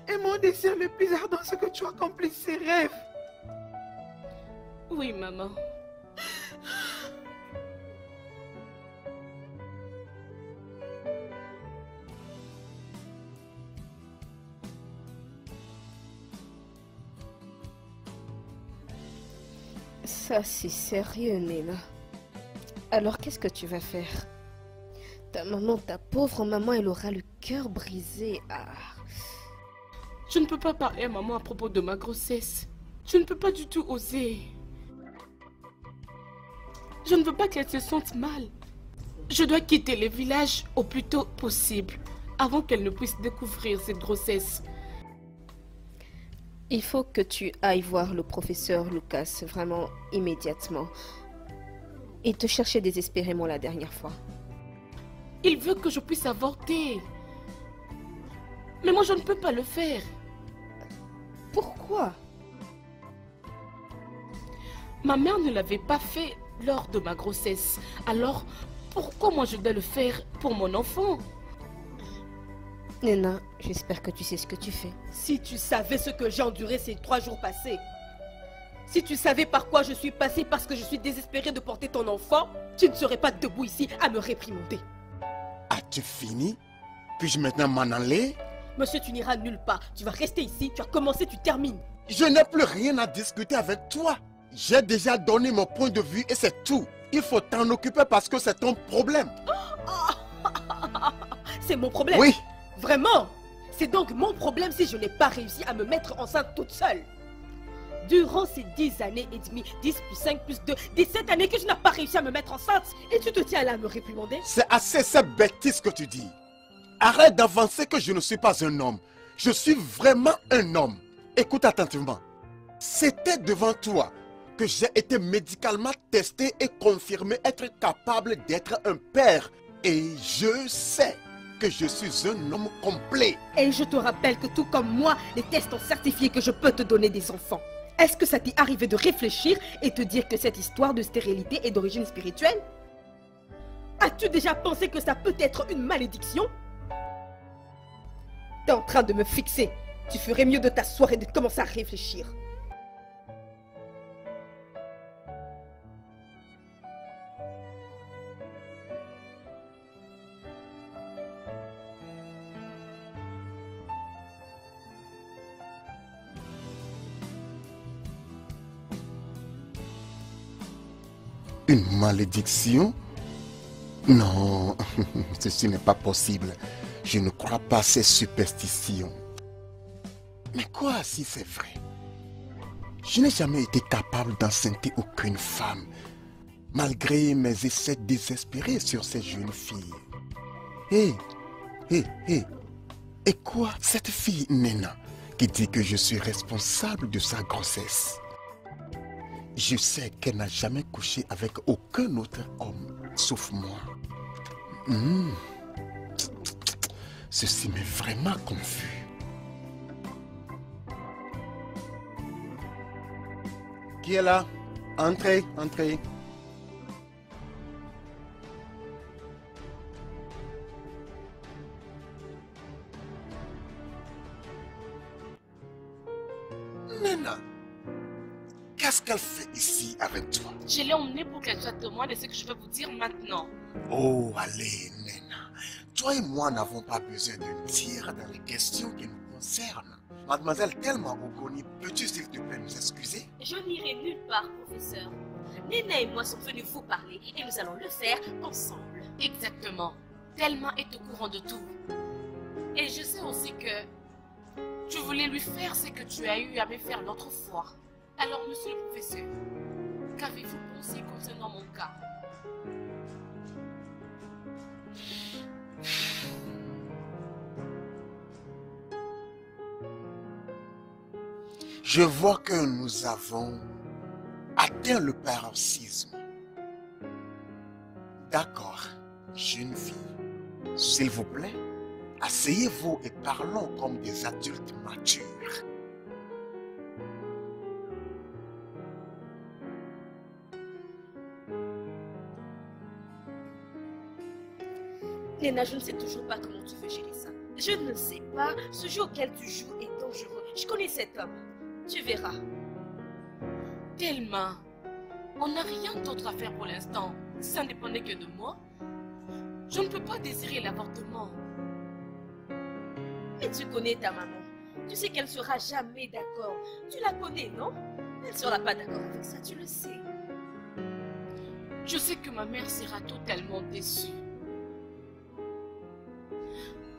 Et mon désir le plus ardent, c'est que tu accomplisses ces rêves. Oui, maman. Ça, c'est sérieux, Nena. Alors, qu'est-ce que tu vas faire? Ta maman, ta pauvre maman, elle aura le cœur brisé. Ah. Je ne peux pas parler à maman à propos de ma grossesse. Je ne peux pas du tout oser. Je ne veux pas qu'elle se sente mal. Je dois quitter le village au plus tôt possible, avant qu'elle ne puisse découvrir cette grossesse. Il faut que tu ailles voir le professeur Lucas, vraiment immédiatement. Il te cherchait désespérément la dernière fois. Il veut que je puisse avorter. Mais moi, je ne peux pas le faire. Pourquoi? Ma mère ne l'avait pas fait lors de ma grossesse. Alors, pourquoi moi je dois le faire pour mon enfant? Nena, j'espère que tu sais ce que tu fais. Si tu savais ce que j'ai enduré ces 3 jours passés, si tu savais par quoi je suis passée parce que je suis désespérée de porter ton enfant, tu ne serais pas debout ici à me réprimander. As-tu fini? Puis-je maintenant m'en aller? Monsieur, tu n'iras nulle part. Tu vas rester ici. Tu as commencé, tu termines. Je n'ai plus rien à discuter avec toi. J'ai déjà donné mon point de vue et c'est tout. Il faut t'en occuper parce que c'est ton problème. C'est mon problème? Oui. Vraiment? C'est donc mon problème si je n'ai pas réussi à me mettre enceinte toute seule. Durant ces 10 années et demie, 10 plus 5 plus 2, 17 années que je n'ai pas réussi à me mettre enceinte. Et tu te tiens là à me réprimander? C'est assez cette bêtise que tu dis. Arrête d'avancer que je ne suis pas un homme. Je suis vraiment un homme. Écoute attentivement. C'était devant toi que j'ai été médicalement testé et confirmé être capable d'être un père. Et je sais que je suis un homme complet. Et je te rappelle que tout comme moi, les tests ont certifié que je peux te donner des enfants. Est-ce que ça t'est arrivé de réfléchir et te dire que cette histoire de stérilité est d'origine spirituelle? As-tu déjà pensé que ça peut être une malédiction? T'es en train de me fixer. Tu ferais mieux de t'asseoir et de commencer à réfléchir. Une malédiction? Non, ceci n'est pas possible. Je ne crois pas à ces superstitions. Mais quoi si c'est vrai? Je n'ai jamais été capable d'enceinte aucune femme, malgré mes essais désespérés sur ces jeunes filles. Hé, et quoi cette fille Nena qui dit que je suis responsable de sa grossesse? Je sais qu'elle n'a jamais couché avec aucun autre homme, sauf moi. Ceci m'est vraiment confus. Qui est là? Entrez, entrez. Nena, qu'est-ce qu'elle fait ici avec toi? Je l'ai emmenée pour qu'elle soit témoin de ce que je vais vous dire maintenant. Oh, allez, Nena. Toi et moi n'avons pas besoin de dire dans les questions qui nous concernent. Mademoiselle Thelma Ogoni, peux-tu s'il te plaît nous excuser? Je n'irai nulle part, professeur. Nena et moi sommes venus vous parler et nous allons le faire ensemble. Exactement. Thelma est au courant de tout. Et je sais aussi que tu voulais lui faire ce que tu as eu à me faire l'autre fois. Alors, monsieur le professeur, qu'avez-vous pensé concernant mon cas? Je vois que nous avons atteint le paroxysme. D'accord, jeune fille, s'il vous plaît, asseyez-vous et parlons comme des adultes matures. Nena, je ne sais toujours pas comment tu veux gérer ça. Je ne sais pas. Ce jeu auquel tu joues est dangereux. Je connais cet homme. Tu verras. Thelma, on n'a rien d'autre à faire pour l'instant. Si ça ne dépendait que de moi, je ne peux pas désirer l'avortement. Mais tu connais ta maman. Tu sais qu'elle ne sera jamais d'accord. Tu la connais, non? Elle ne sera pas d'accord avec ça, tu le sais. Je sais que ma mère sera totalement déçue.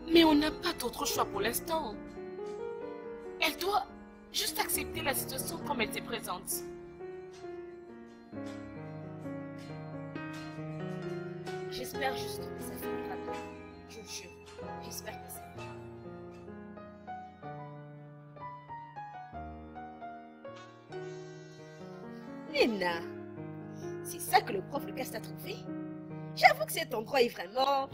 Mais on n'a pas d'autre choix pour l'instant. Elle doit juste accepter la situation comme elle se présente. J'espère juste que ça finira bien. Je jure. J'espère que ça ira. Nena, c'est ça que le prof Lucas t'a trouvé? J'avoue que cet endroit est vraiment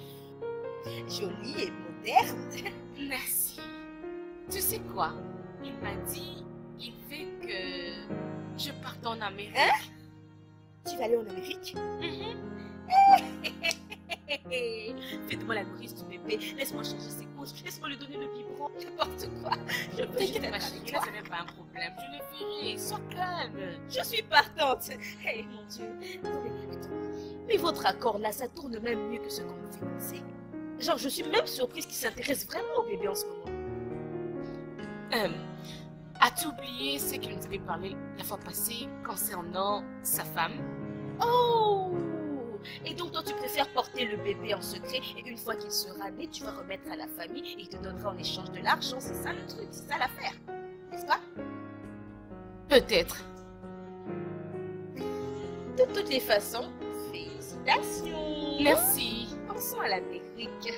Jolie et moderne. Merci. Tu sais quoi? Il m'a dit, il veut que je parte en Amérique. Hein? Tu vas aller en Amérique? Fais-moi la nourrice du bébé. Laisse-moi changer ses couches. Laisse-moi lui donner le biberon. N'importe quoi. Je peux juste être avec toi. Ce n'est pas un problème. Je le ferai. Sois calme. Je suis partante. Hey, mon Dieu. Attends. Mais votre accord là, ça tourne même mieux que ce qu'on me fait penser. Genre, je suis même surprise qu'il s'intéresse vraiment au bébé en ce moment. As-tu oublié ce qu'il nous avait parlé la fois passée concernant sa femme? Oh! Et donc toi tu préfères porter le bébé en secret et une fois qu'il sera né, tu vas remettre à la famille et il te donnera en échange de l'argent. C'est ça le truc, c'est ça l'affaire. N'est-ce pas? Peut-être. De toutes les façons, félicitations. Merci. Pensons à l'Amérique.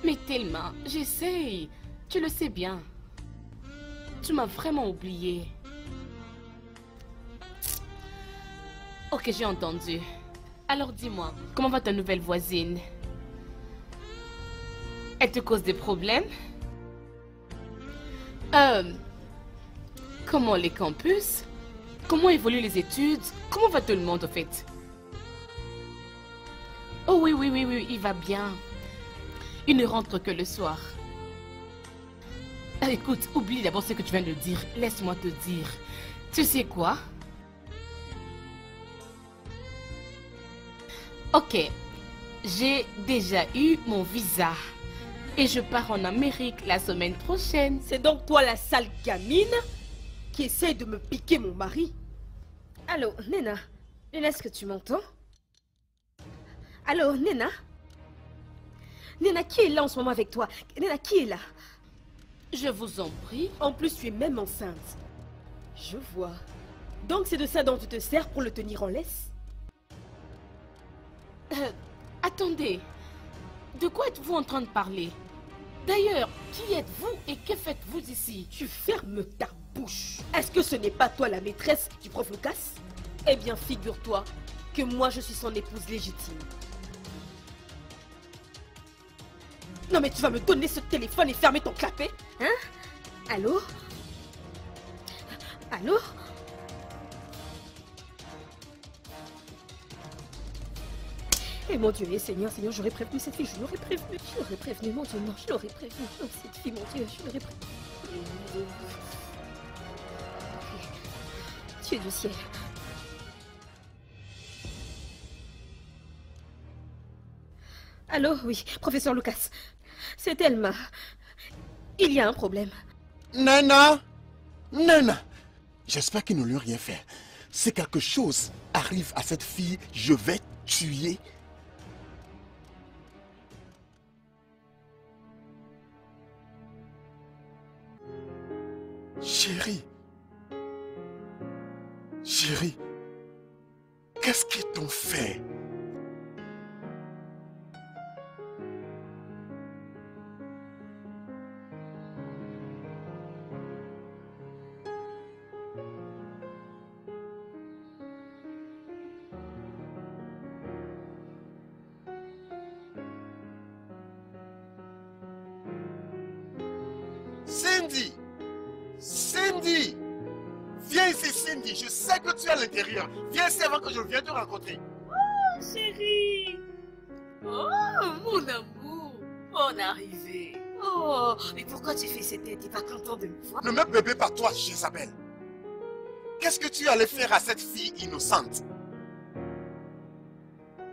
Mais tellement, j'essaye. Tu le sais bien. Tu m'as vraiment oublié. Ok, j'ai entendu. Alors dis-moi, comment va ta nouvelle voisine? Elle te cause des problèmes? Comment les campus? Comment évoluent les études? Comment va tout le monde au fait? Oh oui, il va bien. Il ne rentre que le soir. Écoute, oublie d'abord ce que tu viens de dire. Laisse-moi te dire. Tu sais quoi? Ok, j'ai déjà eu mon visa. Et je pars en Amérique la semaine prochaine. C'est donc toi la sale gamine qui essaie de me piquer mon mari? Allô, Nena? Nena, est-ce que tu m'entends? Allô, Nena? Nena, qui est là en ce moment avec toi? Nena, qui est là? Je vous en prie. En plus, tu es même enceinte. Je vois. Donc c'est de ça dont tu te sers pour le tenir en laisse? Attendez. De quoi êtes-vous en train de parler? D'ailleurs, qui êtes-vous et que faites-vous ici? Tu fermes ta bouche. Est-ce que ce n'est pas toi la maîtresse du prof Lucas? Eh bien, figure-toi que moi je suis son épouse légitime. Non mais tu vas me donner ce téléphone et fermer ton clapet? Hein? Allô? Allô? Eh mon Dieu, Seigneur, j'aurais prévenu cette fille, je l'aurais prévenu, mon Dieu, non, je l'aurais prévenu. Oh, cette fille, mon Dieu, je l'aurais prévenu. Dieu du ciel. Allô, oui, professeur Lucas. C'est Elma. Il y a un problème. Nana! Nana! J'espère qu'ils ne lui ont rien fait. Si quelque chose arrive à cette fille, je vais tuer. Chérie. Chérie. Qu'est-ce qu'ils t'ont fait? Cindy! Cindy! Viens ici, Cindy. Je sais que tu es à l'intérieur. Viens ici avant que je vienne te rencontrer. Oh, chérie! Oh, mon amour! Bonne arrivée! Oh, mais pourquoi tu fais cette tête? T'es pas content de me voir? Ne me bébé pas toi, Jézabel. Qu'est-ce que tu allais faire à cette fille innocente?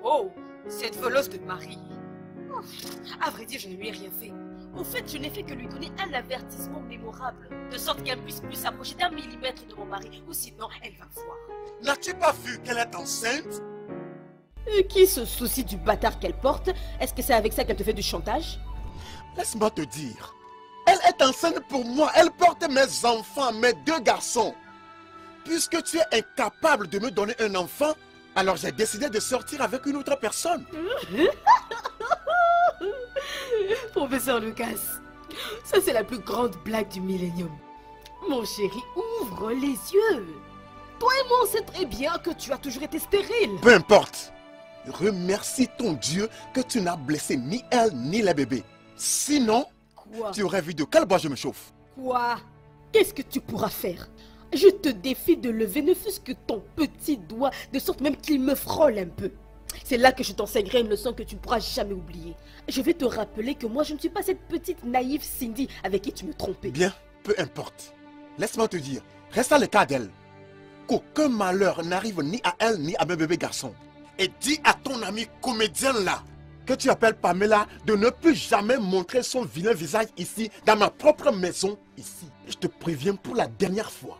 Oh, cette voleuse de mari. Oh, à vrai dire, je ne lui ai rien fait. Au fait, je n'ai fait que lui donner un avertissement mémorable, de sorte qu'elle puisse plus s'approcher d'1 millimètre de mon mari, ou sinon elle va voir. N'as-tu pas vu qu'elle est enceinte? Qui se soucie du bâtard qu'elle porte? Est-ce que c'est avec ça qu'elle te fait du chantage? Laisse-moi te dire. Elle est enceinte pour moi. Elle porte mes enfants, mes 2 garçons. Puisque tu es incapable de me donner un enfant, alors j'ai décidé de sortir avec une autre personne. Professeur Lucas, ça c'est la plus grande blague du millénium. Mon chéri, ouvre les yeux. Toi et moi on sait très bien que tu as toujours été stérile. Peu importe. Remercie ton Dieu que tu n'as blessé ni elle ni les bébés. Sinon, Quoi? tu aurais vu de quel bois je me chauffe. Quoi? Qu'est-ce que tu pourras faire? Je te défie de lever ne fût-ce que ton petit doigt, de sorte même qu'il me frôle un peu. C'est là que je t'enseignerai une leçon que tu ne pourras jamais oublier. Je vais te rappeler que moi je ne suis pas cette petite naïve Cindy avec qui tu me trompais. Bien, peu importe. Laisse-moi te dire, reste à l'écart d'elle. Qu'aucun malheur n'arrive ni à elle ni à mes bébés garçons. Et dis à ton ami comédien là, que tu appelles Pamela, de ne plus jamais montrer son vilain visage ici, dans ma propre maison, ici. Je te préviens pour la dernière fois.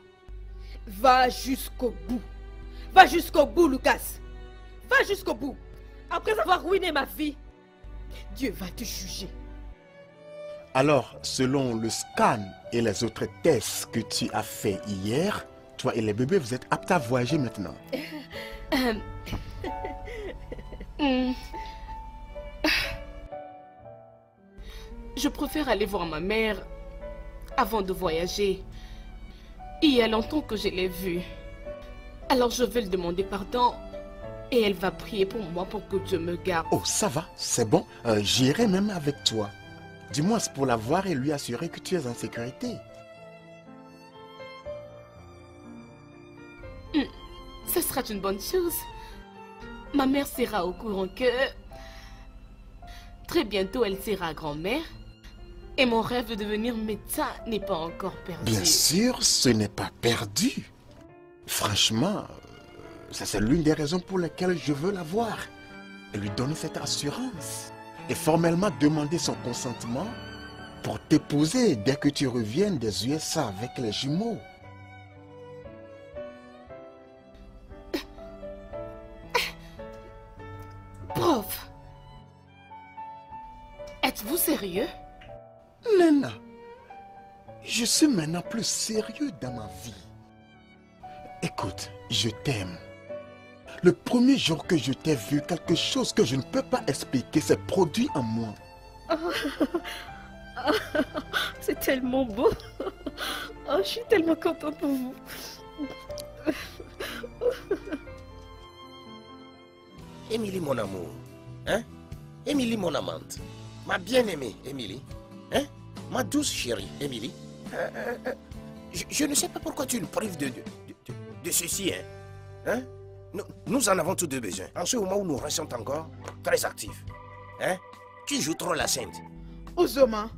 Va jusqu'au bout. Va jusqu'au bout, Lucas. Va jusqu'au bout. Après avoir ruiné ma vie, Dieu va te juger. Alors, selon le scan et les autres tests que tu as fait hier, toi et les bébés, vous êtes aptes à voyager maintenant. Je préfère aller voir ma mère avant de voyager. Il y a longtemps que je l'ai vue. Alors je vais lui demander pardon et elle va prier pour moi pour que Dieu me garde. Oh, ça va, c'est bon. J'irai même avec toi. Dis-moi, c'est pour la voir et lui assurer que tu es en sécurité. Ce sera une bonne chose. Ma mère sera au courant que très bientôt elle sera grand-mère. Et mon rêve de devenir médecin n'est pas encore perdu. Bien sûr, ce n'est pas perdu. Franchement, ça c'est l'une des raisons pour lesquelles je veux la voir. Et lui donner cette assurance. Et formellement demander son consentement pour t'épouser dès que tu reviennes des USA avec les jumeaux. Prof, êtes-vous sérieux? Lena, je suis maintenant plus sérieux dans ma vie. Écoute, je t'aime. Le premier jour que je t'ai vu, quelque chose que je ne peux pas expliquer s'est produit en moi. C'est tellement beau. Oh, je suis tellement contente pour vous. Émilie, mon amour. Hein? Émilie, mon amante. Ma bien-aimée, Émilie. Hein? Ma douce chérie, Émilie. Je ne sais pas pourquoi tu nous prives de ceci, hein? Hein? Nous en avons tous deux besoin. En ce moment où nous restons encore très actifs. Hein? Tu joues trop la sainte. Ozoma,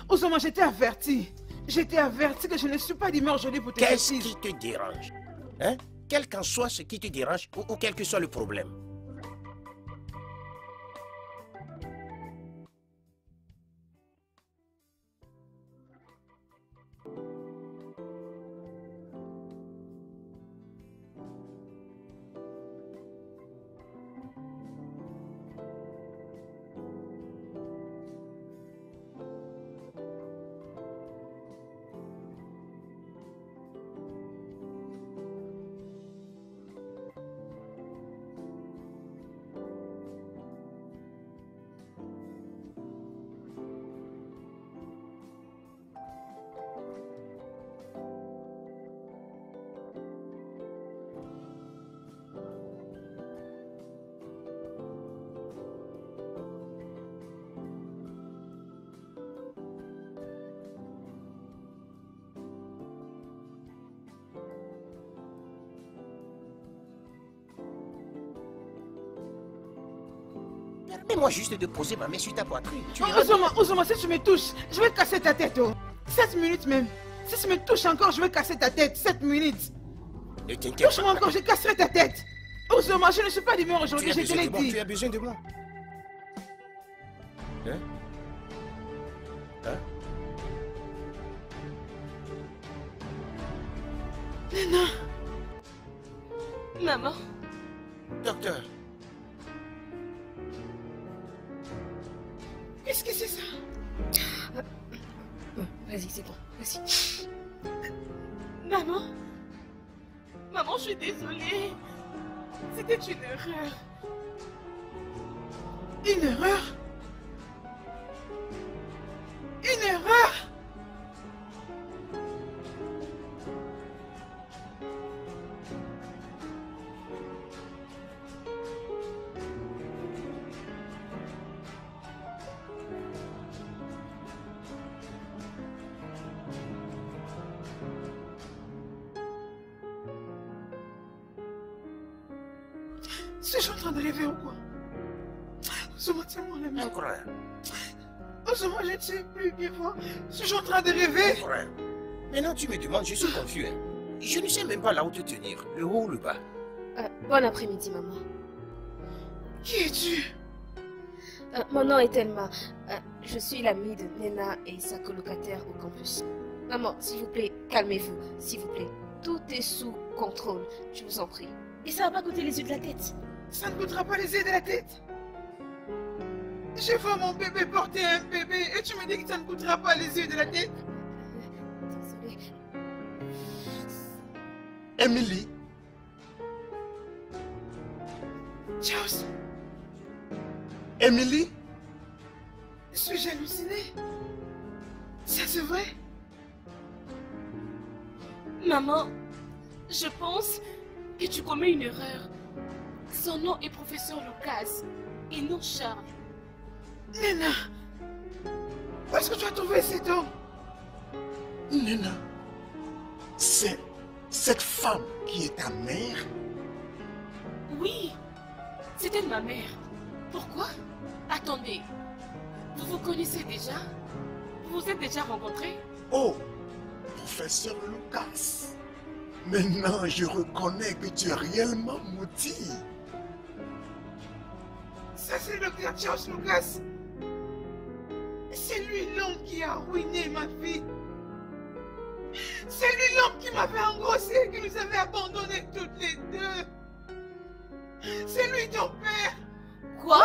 je t'ai averti. Je t'ai averti que je ne suis pas d'humeur aujourd'hui pour te Qu'est-ce qui te dérange? Hein? Quel qu'en soit ce qui te dérange ou quel que soit le problème. Permets-moi juste de poser ma main sur ta poitrine. Ozoma, si tu me touches, je vais casser ta tête. Oh. 7 minutes même. Si tu me touches encore, je vais casser ta tête. 7 minutes. Ne t'inquiète Touche-moi encore, je casserai ta tête. Ozoma, je ne suis pas d'humeur Tu aujourd'hui, as je te besoin l'ai de moi, dit. tu as besoin de moi. Hein? Hein? Nena, Maman, Docteur, qu'est-ce que c'est ça? Vas-y, c'est bon. Vas-y. maman, maman, je suis désolée. C'était une erreur. Une erreur? Une erreur? Suis-je en train de rêver ou quoi? Ozoma, tiens-moi la main. encore un. Ozoma, je ne sais plus vivant. Suis-je en train de rêver? Encore un. Maintenant tu me demandes, je suis confus. Hein. Je ne sais même pas là où te tenir, le haut ou le bas. Bon après-midi, maman. Qui es-tu? Mon nom est Thelma. Je suis l'amie de Nena et sa colocataire au campus. Maman, s'il vous plaît, calmez-vous, s'il vous plaît. Tout est sous contrôle, je vous en prie. Et ça va pas coûter les yeux de la tête. Ça ne coûtera pas les yeux de la tête. Je vois mon bébé porter un bébé et tu me dis que ça ne coûtera pas les yeux de la tête. Désolée. Emily, Charles, Emily, suis-je halluciné? Ça c'est vrai? Maman, je pense que tu commets une erreur. Son nom est professeur Lucas et non Charles. Nena, où est-ce que tu as trouvé cet homme? Nena, c'est cette femme qui est ta mère? Oui, c'était ma mère. Pourquoi? Attendez, vous vous connaissez déjà? Vous vous êtes déjà rencontrés? Oh, professeur Lucas. Maintenant, je reconnais que tu es réellement maudit. Ça c'est le docteur Charles Lucas. C'est lui l'homme qui a ruiné ma vie. C'est lui l'homme qui m'avait engrossé et qui nous avait abandonnés toutes les deux. C'est lui ton père. Quoi?